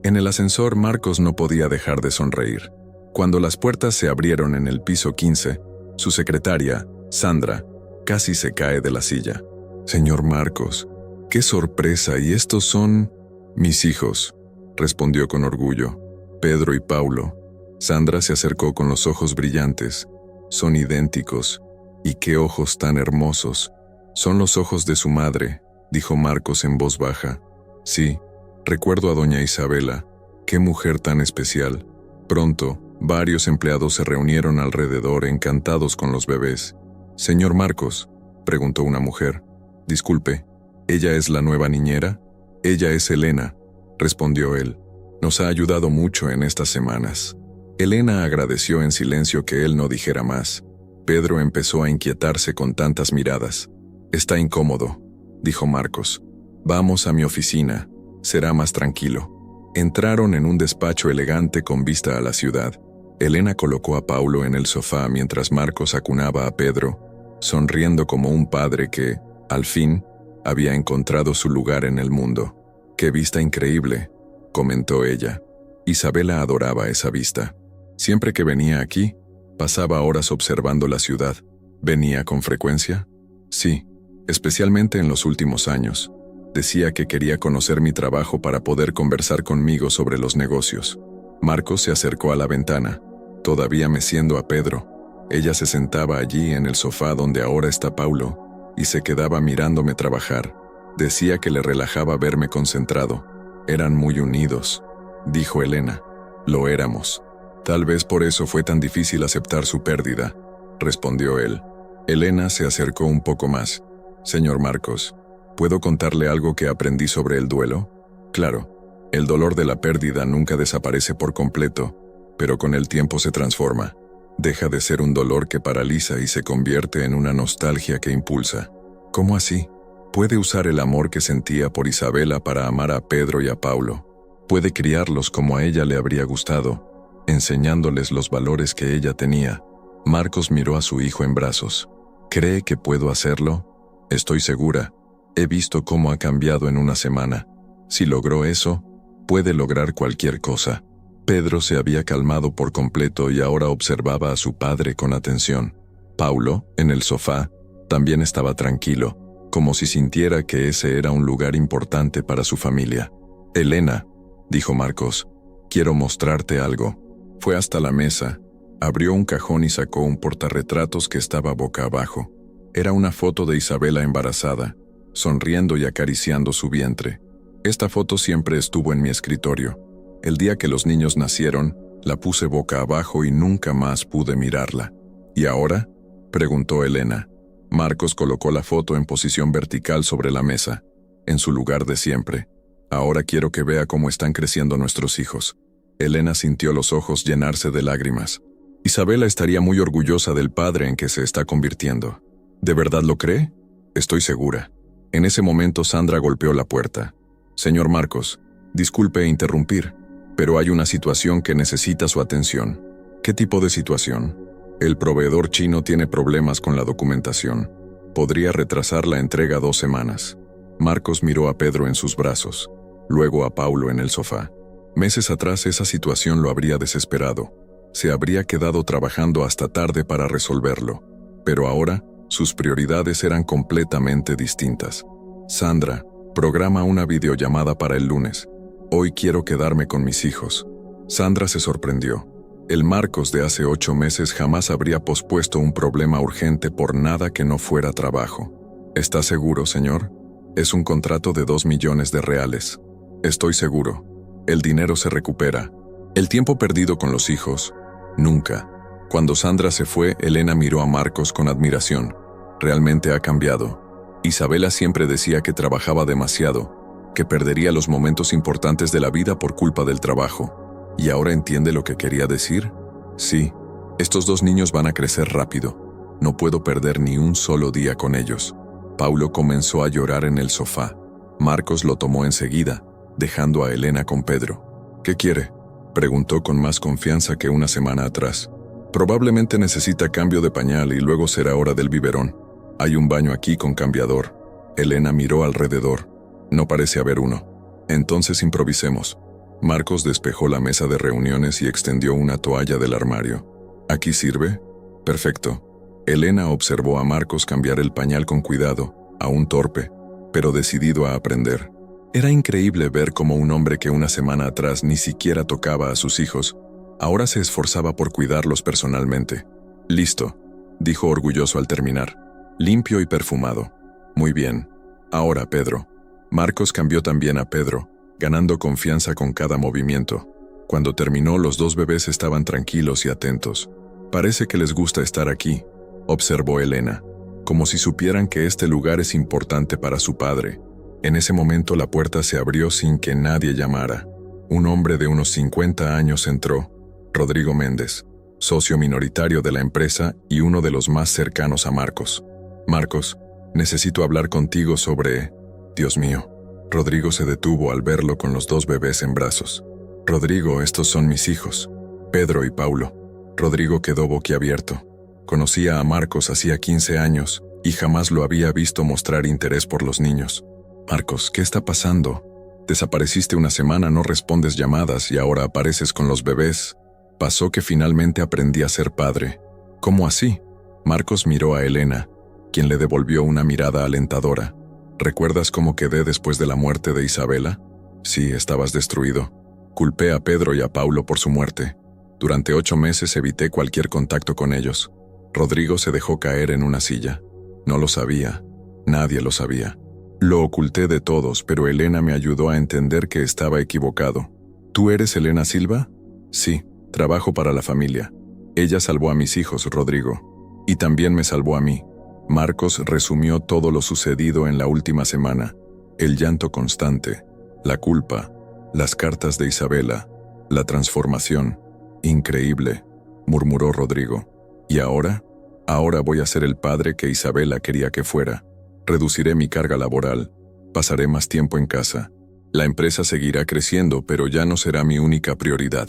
En el ascensor, Marcos no podía dejar de sonreír. Cuando las puertas se abrieron en el piso 15, su secretaria, Sandra, casi se cae de la silla. «Señor Marcos, qué sorpresa, y estos son...» «Mis hijos», respondió con orgullo. «Pedro y Paulo». Sandra se acercó con los ojos brillantes. «Son idénticos. Y qué ojos tan hermosos». Son los ojos de su madre, dijo Marcos en voz baja. Sí, recuerdo a doña Isabela. Qué mujer tan especial. Pronto, varios empleados se reunieron alrededor, encantados con los bebés. «Señor Marcos», preguntó una mujer. «Disculpe, ¿ella es la nueva niñera?» «Ella es Elena», respondió él. «Nos ha ayudado mucho en estas semanas». Elena agradeció en silencio que él no dijera más. Pedro empezó a inquietarse con tantas miradas. «Está incómodo», dijo Marcos. «Vamos a mi oficina. Será más tranquilo». Entraron en un despacho elegante con vista a la ciudad. Elena colocó a Paulo en el sofá mientras Marcos acunaba a Pedro, sonriendo como un padre que, al fin, había encontrado su lugar en el mundo. «Qué vista increíble», comentó ella. Isabela adoraba esa vista. Siempre que venía aquí, pasaba horas observando la ciudad. ¿Venía con frecuencia? Sí, especialmente en los últimos años. Decía que quería conocer mi trabajo para poder conversar conmigo sobre los negocios. Marcos se acercó a la ventana, todavía meciendo a Pedro. Ella se sentaba allí en el sofá donde ahora está Paulo, y se quedaba mirándome trabajar. Decía que le relajaba verme concentrado. Eran muy unidos, dijo Elena. Lo éramos. Tal vez por eso fue tan difícil aceptar su pérdida, respondió él. Elena se acercó un poco más. Señor Marcos, ¿puedo contarle algo que aprendí sobre el duelo? Claro, el dolor de la pérdida nunca desaparece por completo, pero con el tiempo se transforma. Deja de ser un dolor que paraliza y se convierte en una nostalgia que impulsa. ¿Cómo así? Puede usar el amor que sentía por Isabela para amar a Pedro y a Paulo. Puede criarlos como a ella le habría gustado, enseñándoles los valores que ella tenía. Marcos miró a su hijo en brazos. ¿Cree que puedo hacerlo? Estoy segura. He visto cómo ha cambiado en una semana. Si logró eso, puede lograr cualquier cosa. Pedro se había calmado por completo y ahora observaba a su padre con atención. Paulo, en el sofá, también estaba tranquilo, como si sintiera que ese era un lugar importante para su familia. Elena, dijo Marcos, quiero mostrarte algo. Fue hasta la mesa, abrió un cajón y sacó un portarretratos que estaba boca abajo. Era una foto de Isabela embarazada, sonriendo y acariciando su vientre. Esta foto siempre estuvo en mi escritorio. El día que los niños nacieron, la puse boca abajo y nunca más pude mirarla. ¿Y ahora?, preguntó Elena. Marcos colocó la foto en posición vertical sobre la mesa, en su lugar de siempre. Ahora quiero que vea cómo están creciendo nuestros hijos. Elena sintió los ojos llenarse de lágrimas. Isabela estaría muy orgullosa del padre en que se está convirtiendo. ¿De verdad lo cree? Estoy segura. En ese momento Sandra golpeó la puerta. Señor Marcos, disculpe interrumpir, pero hay una situación que necesita su atención. ¿Qué tipo de situación? El proveedor chino tiene problemas con la documentación. Podría retrasar la entrega 2 semanas. Marcos miró a Pedro en sus brazos, luego a Paulo en el sofá. Meses atrás esa situación lo habría desesperado. Se habría quedado trabajando hasta tarde para resolverlo. Pero ahora, sus prioridades eran completamente distintas. Sandra, programa una videollamada para el lunes. Hoy quiero quedarme con mis hijos. Sandra se sorprendió. El Marcos de hace 8 meses jamás habría pospuesto un problema urgente por nada que no fuera trabajo. ¿Está seguro, señor? Es un contrato de 2 millones de reales. Estoy seguro. El dinero se recupera. El tiempo perdido con los hijos, nunca. Cuando Sandra se fue, Elena miró a Marcos con admiración. Realmente ha cambiado. Isabela siempre decía que trabajaba demasiado, que perdería los momentos importantes de la vida por culpa del trabajo. ¿Y ahora entiende lo que quería decir? Sí, estos 2 niños van a crecer rápido. No puedo perder ni un solo día con ellos. Paulo comenzó a llorar en el sofá. Marcos lo tomó enseguida, dejando a Elena con Pedro. ¿Qué quiere?, preguntó con más confianza que una semana atrás. Probablemente necesita cambio de pañal y luego será hora del biberón. Hay un baño aquí con cambiador. Elena miró alrededor. No parece haber uno. Entonces improvisemos. Marcos despejó la mesa de reuniones y extendió una toalla del armario. ¿Aquí sirve? Perfecto. Elena observó a Marcos cambiar el pañal con cuidado, aún torpe, pero decidido a aprender. Era increíble ver cómo un hombre que una semana atrás ni siquiera tocaba a sus hijos, ahora se esforzaba por cuidarlos personalmente. Listo, dijo orgulloso al terminar. Limpio y perfumado. Muy bien. Ahora, Pedro. Marcos cambió también a Pedro, ganando confianza con cada movimiento. Cuando terminó, los dos bebés estaban tranquilos y atentos. Parece que les gusta estar aquí, observó Elena, como si supieran que este lugar es importante para su padre. En ese momento la puerta se abrió sin que nadie llamara. Un hombre de unos 50 años entró, Rodrigo Méndez, socio minoritario de la empresa y uno de los más cercanos a Marcos. Marcos, necesito hablar contigo sobre... Dios mío. Rodrigo se detuvo al verlo con los dos bebés en brazos. Rodrigo, estos son mis hijos, Pedro y Paulo. Rodrigo quedó boquiabierto. Conocía a Marcos hacía 15 años y jamás lo había visto mostrar interés por los niños. Marcos, ¿qué está pasando? Desapareciste una semana, no respondes llamadas y ahora apareces con los bebés. Pasó que finalmente aprendí a ser padre. ¿Cómo así? Marcos miró a Elena, quien le devolvió una mirada alentadora. ¿Recuerdas cómo quedé después de la muerte de Isabela? Sí, estabas destruido. Culpé a Pedro y a Paulo por su muerte. Durante 8 meses evité cualquier contacto con ellos. Rodrigo se dejó caer en una silla. No lo sabía. Nadie lo sabía. Lo oculté de todos, pero Elena me ayudó a entender que estaba equivocado. ¿Tú eres Elena Silva? Sí, trabajo para la familia. Ella salvó a mis hijos, Rodrigo. Y también me salvó a mí. Marcos resumió todo lo sucedido en la última semana. El llanto constante, la culpa, las cartas de Isabela, la transformación. Increíble, murmuró Rodrigo. ¿Y ahora? Ahora voy a ser el padre que Isabela quería que fuera. Reduciré mi carga laboral. Pasaré más tiempo en casa. La empresa seguirá creciendo, pero ya no será mi única prioridad.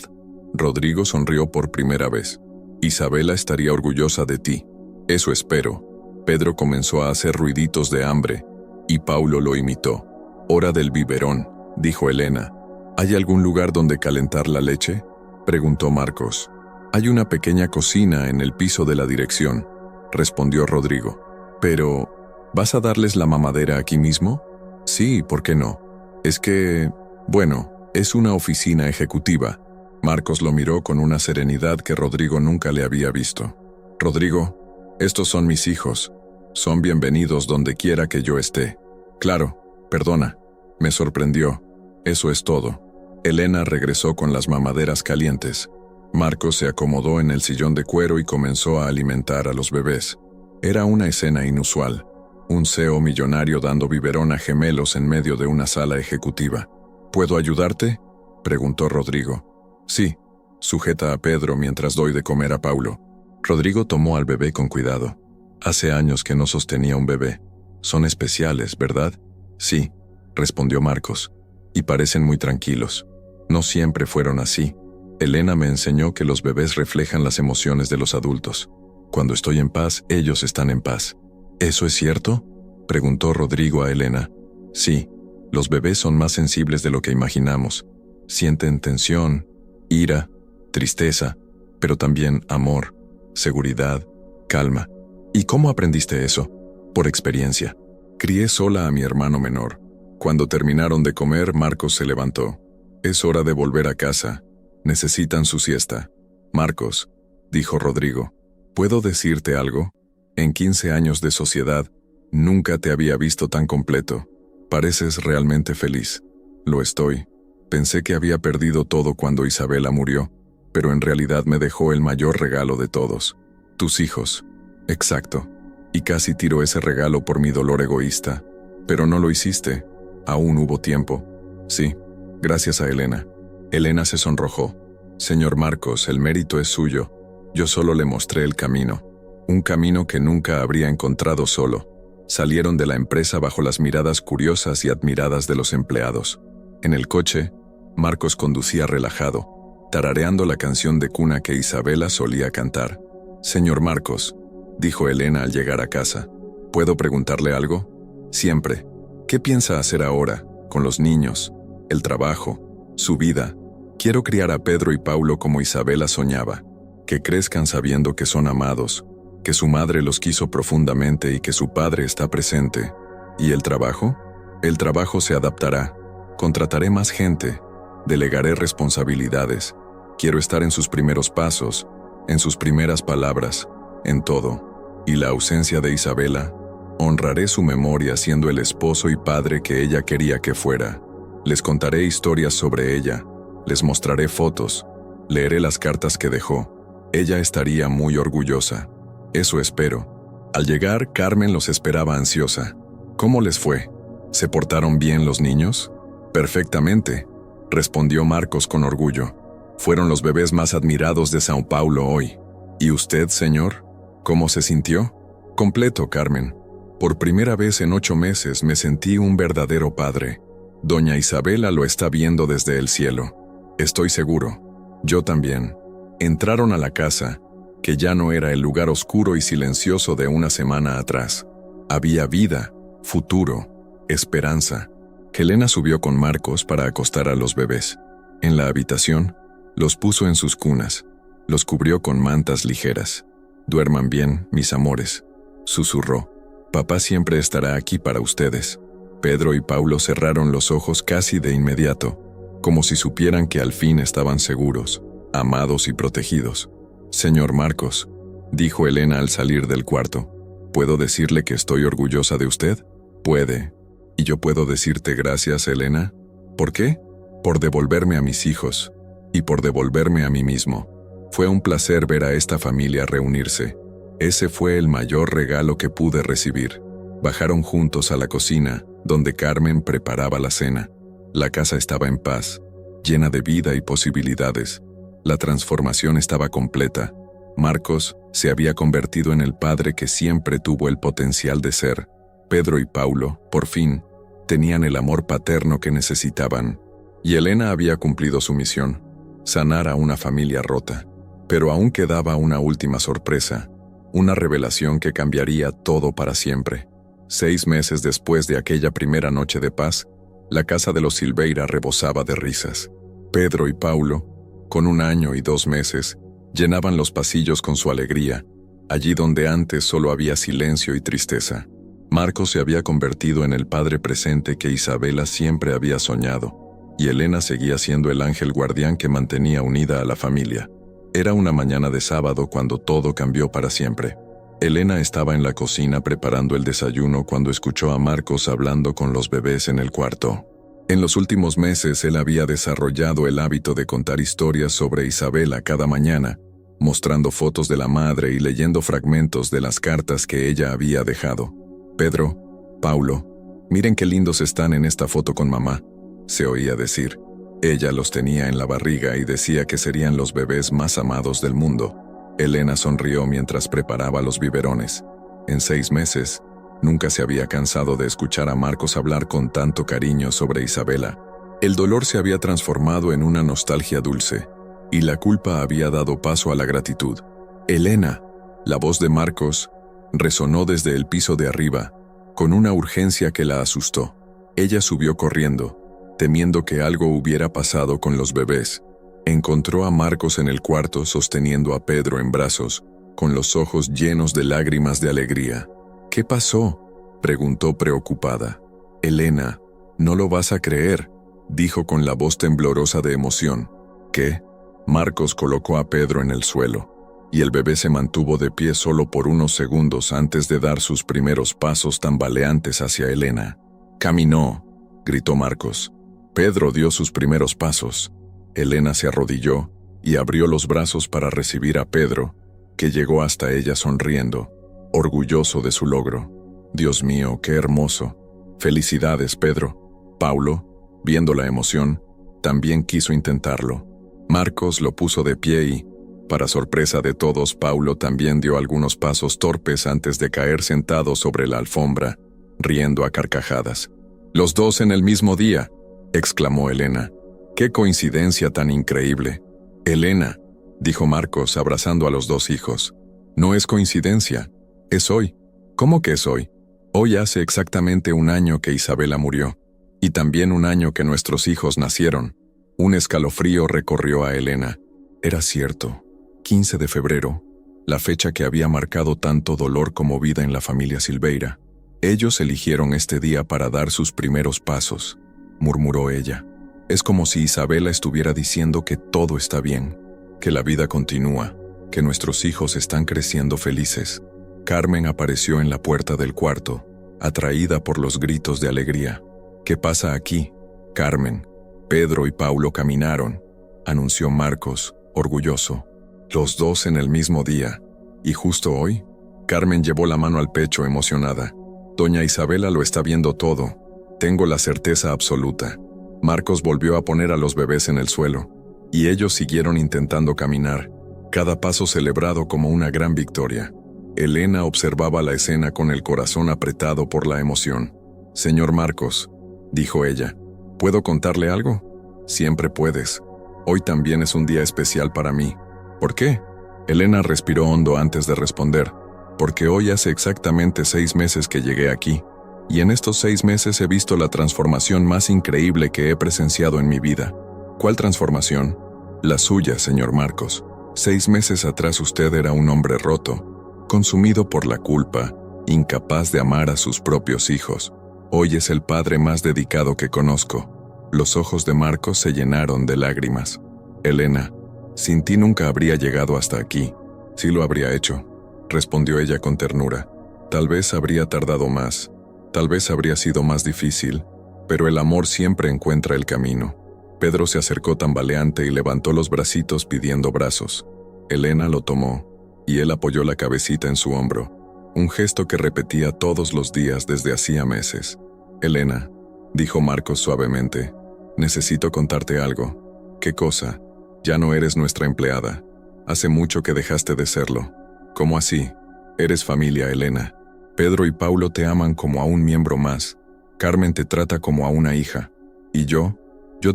Rodrigo sonrió por primera vez. Isabela estaría orgullosa de ti. Eso espero. Pedro comenzó a hacer ruiditos de hambre, y Paulo lo imitó. Hora del biberón, dijo Elena. ¿Hay algún lugar donde calentar la leche? Preguntó Marcos. Hay una pequeña cocina en el piso de la dirección, respondió Rodrigo. Pero, ¿vas a darles la mamadera aquí mismo? Sí, ¿por qué no? Es que, bueno, es una oficina ejecutiva. Marcos lo miró con una serenidad que Rodrigo nunca le había visto. Rodrigo, estos son mis hijos. Son bienvenidos donde quiera que yo esté. Claro, perdona. Me sorprendió. Eso es todo. Elena regresó con las mamaderas calientes. Marcos se acomodó en el sillón de cuero y comenzó a alimentar a los bebés. Era una escena inusual. Un CEO millonario dando biberón a gemelos en medio de una sala ejecutiva. ¿Puedo ayudarte?, preguntó Rodrigo. Sí. Sujeta a Pedro mientras doy de comer a Paulo. Rodrigo tomó al bebé con cuidado. Hace años que no sostenía un bebé. Son especiales, ¿verdad? Sí, respondió Marcos. Y parecen muy tranquilos. No siempre fueron así. Elena me enseñó que los bebés reflejan las emociones de los adultos. Cuando estoy en paz, ellos están en paz. ¿Eso es cierto?, preguntó Rodrigo a Elena. Sí, los bebés son más sensibles de lo que imaginamos. Sienten tensión, ira, tristeza, pero también amor, seguridad, calma. ¿Y cómo aprendiste eso? Por experiencia. Crié sola a mi hermano menor. Cuando terminaron de comer, Marcos se levantó. Es hora de volver a casa. Necesitan su siesta. Marcos, dijo Rodrigo, ¿puedo decirte algo? En 15 años de sociedad, nunca te había visto tan completo. Pareces realmente feliz. Lo estoy. Pensé que había perdido todo cuando Isabela murió, pero en realidad me dejó el mayor regalo de todos. Tus hijos. Exacto. Y casi tiro ese regalo por mi dolor egoísta. Pero no lo hiciste. Aún hubo tiempo. Sí, gracias a Elena. Elena se sonrojó. Señor Marcos, el mérito es suyo. Yo solo le mostré el camino. Un camino que nunca habría encontrado solo. Salieron de la empresa bajo las miradas curiosas y admiradas de los empleados. En el coche, Marcos conducía relajado, tarareando la canción de cuna que Isabela solía cantar. Señor Marcos, dijo Elena al llegar a casa, ¿puedo preguntarle algo? Siempre. ¿Qué piensa hacer ahora, con los niños, el trabajo, su vida? Quiero criar a Pedro y Paulo como Isabela soñaba, que crezcan sabiendo que son amados, que su madre los quiso profundamente y que su padre está presente. ¿Y el trabajo? El trabajo se adaptará. Contrataré más gente, delegaré responsabilidades. Quiero estar en sus primeros pasos, en sus primeras palabras, en todo. ¿Y la ausencia de Isabela? Honraré su memoria siendo el esposo y padre que ella quería que fuera. Les contaré historias sobre ella, les mostraré fotos, leeré las cartas que dejó. Ella estaría muy orgullosa. Eso espero. Al llegar, Carmen los esperaba ansiosa. ¿Cómo les fue? ¿Se portaron bien los niños? Perfectamente, respondió Marcos con orgullo. Fueron los bebés más admirados de São Paulo hoy. ¿Y usted, señor? ¿Cómo se sintió? Completo, Carmen. Por primera vez en 8 meses me sentí un verdadero padre. Doña Isabela lo está viendo desde el cielo. Estoy seguro. Yo también. Entraron a la casa, que ya no era el lugar oscuro y silencioso de una semana atrás. Había vida, futuro, esperanza. Helena subió con Marcos para acostar a los bebés. En la habitación, los puso en sus cunas. Los cubrió con mantas ligeras. «Duerman bien, mis amores», susurró. «Papá siempre estará aquí para ustedes». Pedro y Paulo cerraron los ojos casi de inmediato, como si supieran que al fin estaban seguros, amados y protegidos. «Señor Marcos», dijo Helena al salir del cuarto, «¿puedo decirle que estoy orgullosa de usted?» «Puede. ¿Y yo puedo decirte gracias, Helena?» «¿Por qué?» «Por devolverme a mis hijos, y por devolverme a mí mismo. Fue un placer ver a esta familia reunirse. Ese fue el mayor regalo que pude recibir». Bajaron juntos a la cocina, donde Carmen preparaba la cena. La casa estaba en paz, llena de vida y posibilidades. La transformación estaba completa. Marcos se había convertido en el padre que siempre tuvo el potencial de ser. Pedro y Paulo, por fin, tenían el amor paterno que necesitaban. Y Helena había cumplido su misión, sanar a una familia rota. Pero aún quedaba una última sorpresa, una revelación que cambiaría todo para siempre. 6 meses después de aquella primera noche de paz, la casa de los Silveira rebosaba de risas. Pedro y Paulo, con 1 año y 2 meses, llenaban los pasillos con su alegría, allí donde antes solo había silencio y tristeza. Marcos se había convertido en el padre presente que Isabela siempre había soñado, y Helena seguía siendo el ángel guardián que mantenía unida a la familia. Era una mañana de sábado cuando todo cambió para siempre. Helena estaba en la cocina preparando el desayuno cuando escuchó a Marcos hablando con los bebés en el cuarto. En los últimos meses él había desarrollado el hábito de contar historias sobre Isabela cada mañana, mostrando fotos de la madre y leyendo fragmentos de las cartas que ella había dejado. «Pedro, Paulo, miren qué lindos están en esta foto con mamá», se oía decir. Ella los tenía en la barriga y decía que serían los bebés más amados del mundo. Helena sonrió mientras preparaba los biberones. En 6 meses, nunca se había cansado de escuchar a Marcos hablar con tanto cariño sobre Isabela. El dolor se había transformado en una nostalgia dulce, y la culpa había dado paso a la gratitud. «Helena», la voz de Marcos, resonó desde el piso de arriba, con una urgencia que la asustó. Ella subió corriendo, temiendo que algo hubiera pasado con los bebés. Encontró a Marcos en el cuarto sosteniendo a Pedro en brazos, con los ojos llenos de lágrimas de alegría. «¿Qué pasó?», preguntó preocupada. «Helena, no lo vas a creer», dijo con la voz temblorosa de emoción. «¿Qué?». Marcos colocó a Pedro en el suelo, y el bebé se mantuvo de pie solo por unos segundos antes de dar sus primeros pasos tambaleantes hacia Helena. «Caminó», gritó Marcos. Pedro dio sus primeros pasos. Helena se arrodilló y abrió los brazos para recibir a Pedro, que llegó hasta ella sonriendo, orgulloso de su logro. «Dios mío, qué hermoso. Felicidades, Pedro». Paulo, viendo la emoción, también quiso intentarlo. Marcos lo puso de pie y, para sorpresa de todos, Paulo también dio algunos pasos torpes antes de caer sentado sobre la alfombra, riendo a carcajadas. «Los dos en el mismo día», exclamó Helena. «¡Qué coincidencia tan increíble!». «Helena», dijo Marcos abrazando a los 2 hijos. «No es coincidencia, es hoy». «¿Cómo que es hoy?». «Hoy hace exactamente 1 año que Isabela murió, y también 1 año que nuestros hijos nacieron». Un escalofrío recorrió a Helena. Era cierto, 15 de febrero, la fecha que había marcado tanto dolor como vida en la familia Silveira. «Ellos eligieron este día para dar sus primeros pasos», murmuró ella. «Es como si Isabela estuviera diciendo que todo está bien, que la vida continúa, que nuestros hijos están creciendo felices». Carmen apareció en la puerta del cuarto, atraída por los gritos de alegría. «¿Qué pasa aquí, Carmen?» «Pedro y Paulo caminaron», anunció Marcos, orgulloso. «Los dos en el mismo día. ¿Y justo hoy?» Carmen llevó la mano al pecho emocionada. «Doña Isabela lo está viendo todo. Tengo la certeza absoluta». Marcos volvió a poner a los bebés en el suelo, y ellos siguieron intentando caminar, cada paso celebrado como una gran victoria. Elena observaba la escena con el corazón apretado por la emoción. «Señor Marcos», dijo ella, «¿puedo contarle algo?» «Siempre puedes. Hoy también es un día especial para mí». «¿Por qué?» Elena respiró hondo antes de responder. «Porque hoy hace exactamente 6 meses que llegué aquí, y en estos 6 meses he visto la transformación más increíble que he presenciado en mi vida». «¿Cuál transformación?» «La suya, señor Marcos. 6 meses atrás usted era un hombre roto, consumido por la culpa, incapaz de amar a sus propios hijos. Hoy es el padre más dedicado que conozco». Los ojos de Marcos se llenaron de lágrimas. «Elena, sin ti nunca habría llegado hasta aquí». «Sí lo habría hecho», respondió ella con ternura. «Tal vez habría tardado más, tal vez habría sido más difícil, pero el amor siempre encuentra el camino». Pedro se acercó tambaleante y levantó los bracitos pidiendo brazos. Elena lo tomó, y él apoyó la cabecita en su hombro, un gesto que repetía todos los días desde hacía meses. «Elena», dijo Marcos suavemente, «necesito contarte algo». «¿Qué cosa?» «Ya no eres nuestra empleada. Hace mucho que dejaste de serlo». «¿Cómo así?» «Eres familia, Elena. Pedro y Paulo te aman como a un miembro más. Carmen te trata como a una hija. Y yo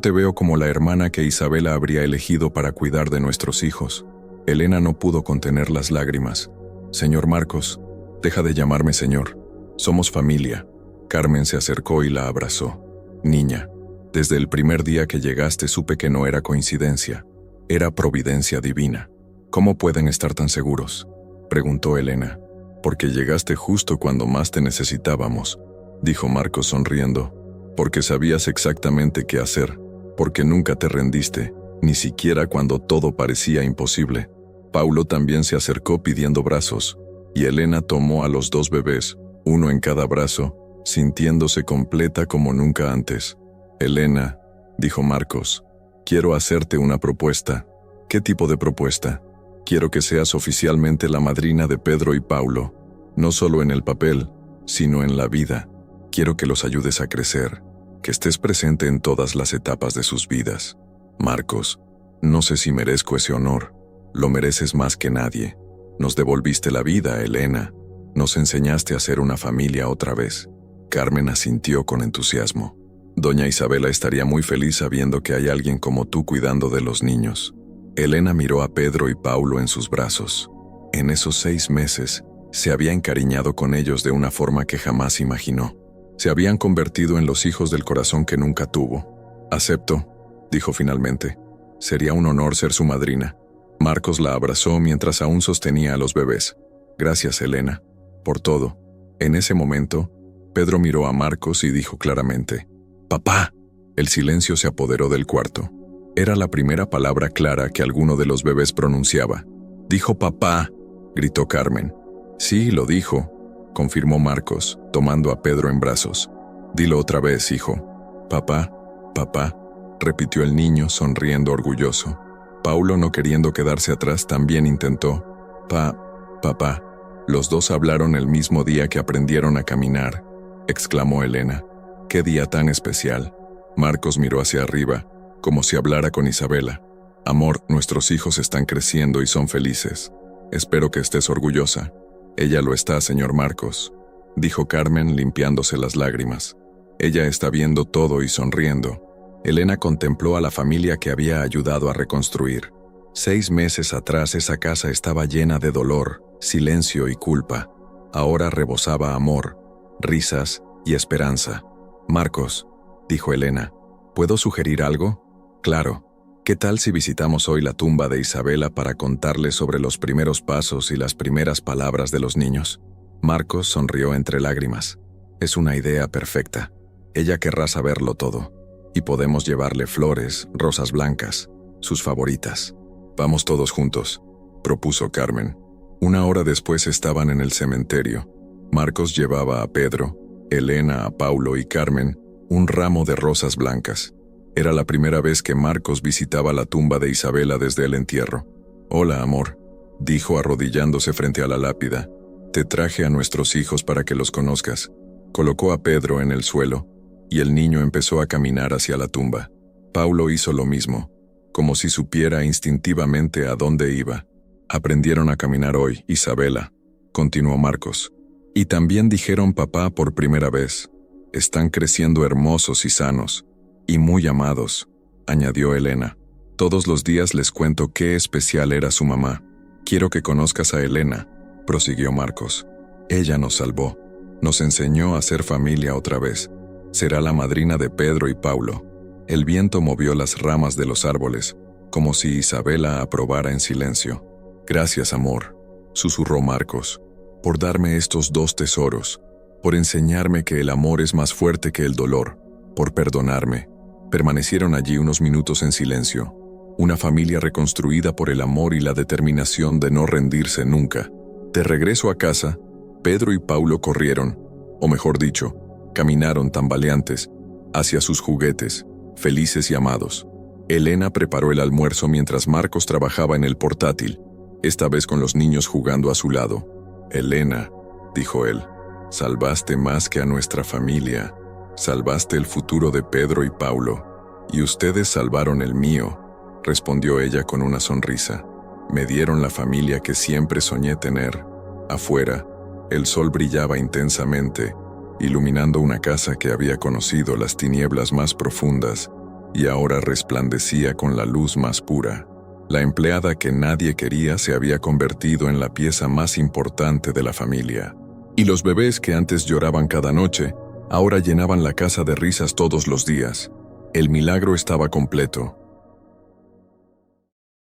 te veo como la hermana que Isabela habría elegido para cuidar de nuestros hijos». Elena no pudo contener las lágrimas. «Señor Marcos, deja de llamarme señor. Somos familia». Carmen se acercó y la abrazó. «Niña, desde el primer día que llegaste supe que no era coincidencia. Era providencia divina». «¿Cómo pueden estar tan seguros?», preguntó Elena. «Porque llegaste justo cuando más te necesitábamos», dijo Marcos sonriendo. «Porque sabías exactamente qué hacer, porque nunca te rendiste, ni siquiera cuando todo parecía imposible». Paulo también se acercó pidiendo brazos, y Elena tomó a los 2 bebés, uno en cada brazo, sintiéndose completa como nunca antes. «Elena», dijo Marcos, «quiero hacerte una propuesta». «¿Qué tipo de propuesta?» «Quiero que seas oficialmente la madrina de Pedro y Paulo, no solo en el papel, sino en la vida. Quiero que los ayudes a crecer, que estés presente en todas las etapas de sus vidas». «Marcos, no sé si merezco ese honor. Lo mereces más que nadie. Nos devolviste la vida, Elena. Nos enseñaste a ser una familia otra vez». Carmen asintió con entusiasmo. «Doña Isabela estaría muy feliz sabiendo que hay alguien como tú cuidando de los niños». Elena miró a Pedro y Paulo en sus brazos. En esos 6 meses, se había encariñado con ellos de una forma que jamás imaginó. Se habían convertido en los hijos del corazón que nunca tuvo. «Acepto», dijo finalmente. «Sería un honor ser su madrina». Marcos la abrazó mientras aún sostenía a los bebés. «Gracias, Elena, por todo». En ese momento, Pedro miró a Marcos y dijo claramente, «¡Papá!». El silencio se apoderó del cuarto. Era la primera palabra clara que alguno de los bebés pronunciaba. «Dijo papá», gritó Carmen. «Sí, lo dijo», confirmó Marcos, tomando a Pedro en brazos. «Dilo otra vez, hijo». «Papá, papá», repitió el niño sonriendo orgulloso. Paulo, no queriendo quedarse atrás, también intentó. «Papá». «Los dos hablaron el mismo día que aprendieron a caminar», exclamó Elena. «¡Qué día tan especial!». Marcos miró hacia arriba, como si hablara con Isabela. «Amor, nuestros hijos están creciendo y son felices. Espero que estés orgullosa». «Ella lo está, señor Marcos», dijo Carmen limpiándose las lágrimas. «Ella está viendo todo y sonriendo». Elena contempló a la familia que había ayudado a reconstruir. 6 meses atrás esa casa estaba llena de dolor, silencio y culpa. Ahora rebosaba amor, risas y esperanza. «Marcos», dijo Elena, ¿puedo sugerir algo? «Claro. ¿Qué tal si visitamos hoy la tumba de Isabela para contarle sobre los primeros pasos y las primeras palabras de los niños?» Marcos sonrió entre lágrimas. «Es una idea perfecta. Ella querrá saberlo todo. Y podemos llevarle flores, rosas blancas, sus favoritas». «Vamos todos juntos», propuso Carmen. Una hora después estaban en el cementerio. Marcos llevaba a Pedro, Elena, a Paulo y Carmen un ramo de rosas blancas. Era la primera vez que Marcos visitaba la tumba de Isabela desde el entierro. «Hola, amor», dijo arrodillándose frente a la lápida. «Te traje a nuestros hijos para que los conozcas». Colocó a Pedro en el suelo, y el niño empezó a caminar hacia la tumba. Paulo hizo lo mismo, como si supiera instintivamente a dónde iba. «Aprendieron a caminar hoy, Isabela», continuó Marcos. «Y también dijeron papá por primera vez. Están creciendo hermosos y sanos, y muy amados», añadió Elena. «Todos los días les cuento qué especial era su mamá. Quiero que conozcas a Elena», prosiguió Marcos. «Ella nos salvó. Nos enseñó a ser familia otra vez. Será la madrina de Pedro y Paulo». El viento movió las ramas de los árboles, como si Isabela aprobara en silencio. «Gracias, amor», susurró Marcos, «por darme estos dos tesoros, por enseñarme que el amor es más fuerte que el dolor, por perdonarme». Permanecieron allí unos minutos en silencio, una familia reconstruida por el amor y la determinación de no rendirse nunca. De regreso a casa, Pedro y Paulo corrieron, o mejor dicho, caminaron tambaleantes, hacia sus juguetes, felices y amados. Elena preparó el almuerzo mientras Marcos trabajaba en el portátil, esta vez con los niños jugando a su lado. «Elena», dijo él, «salvaste más que a nuestra familia. Salvaste el futuro de Pedro y Paulo, y ustedes salvaron el mío», respondió ella con una sonrisa. «Me dieron la familia que siempre soñé tener». Afuera, el sol brillaba intensamente, iluminando una casa que había conocido las tinieblas más profundas y ahora resplandecía con la luz más pura. La empleada que nadie quería se había convertido en la pieza más importante de la familia. Y los bebés que antes lloraban cada noche, ahora llenaban la casa de risas todos los días. El milagro estaba completo.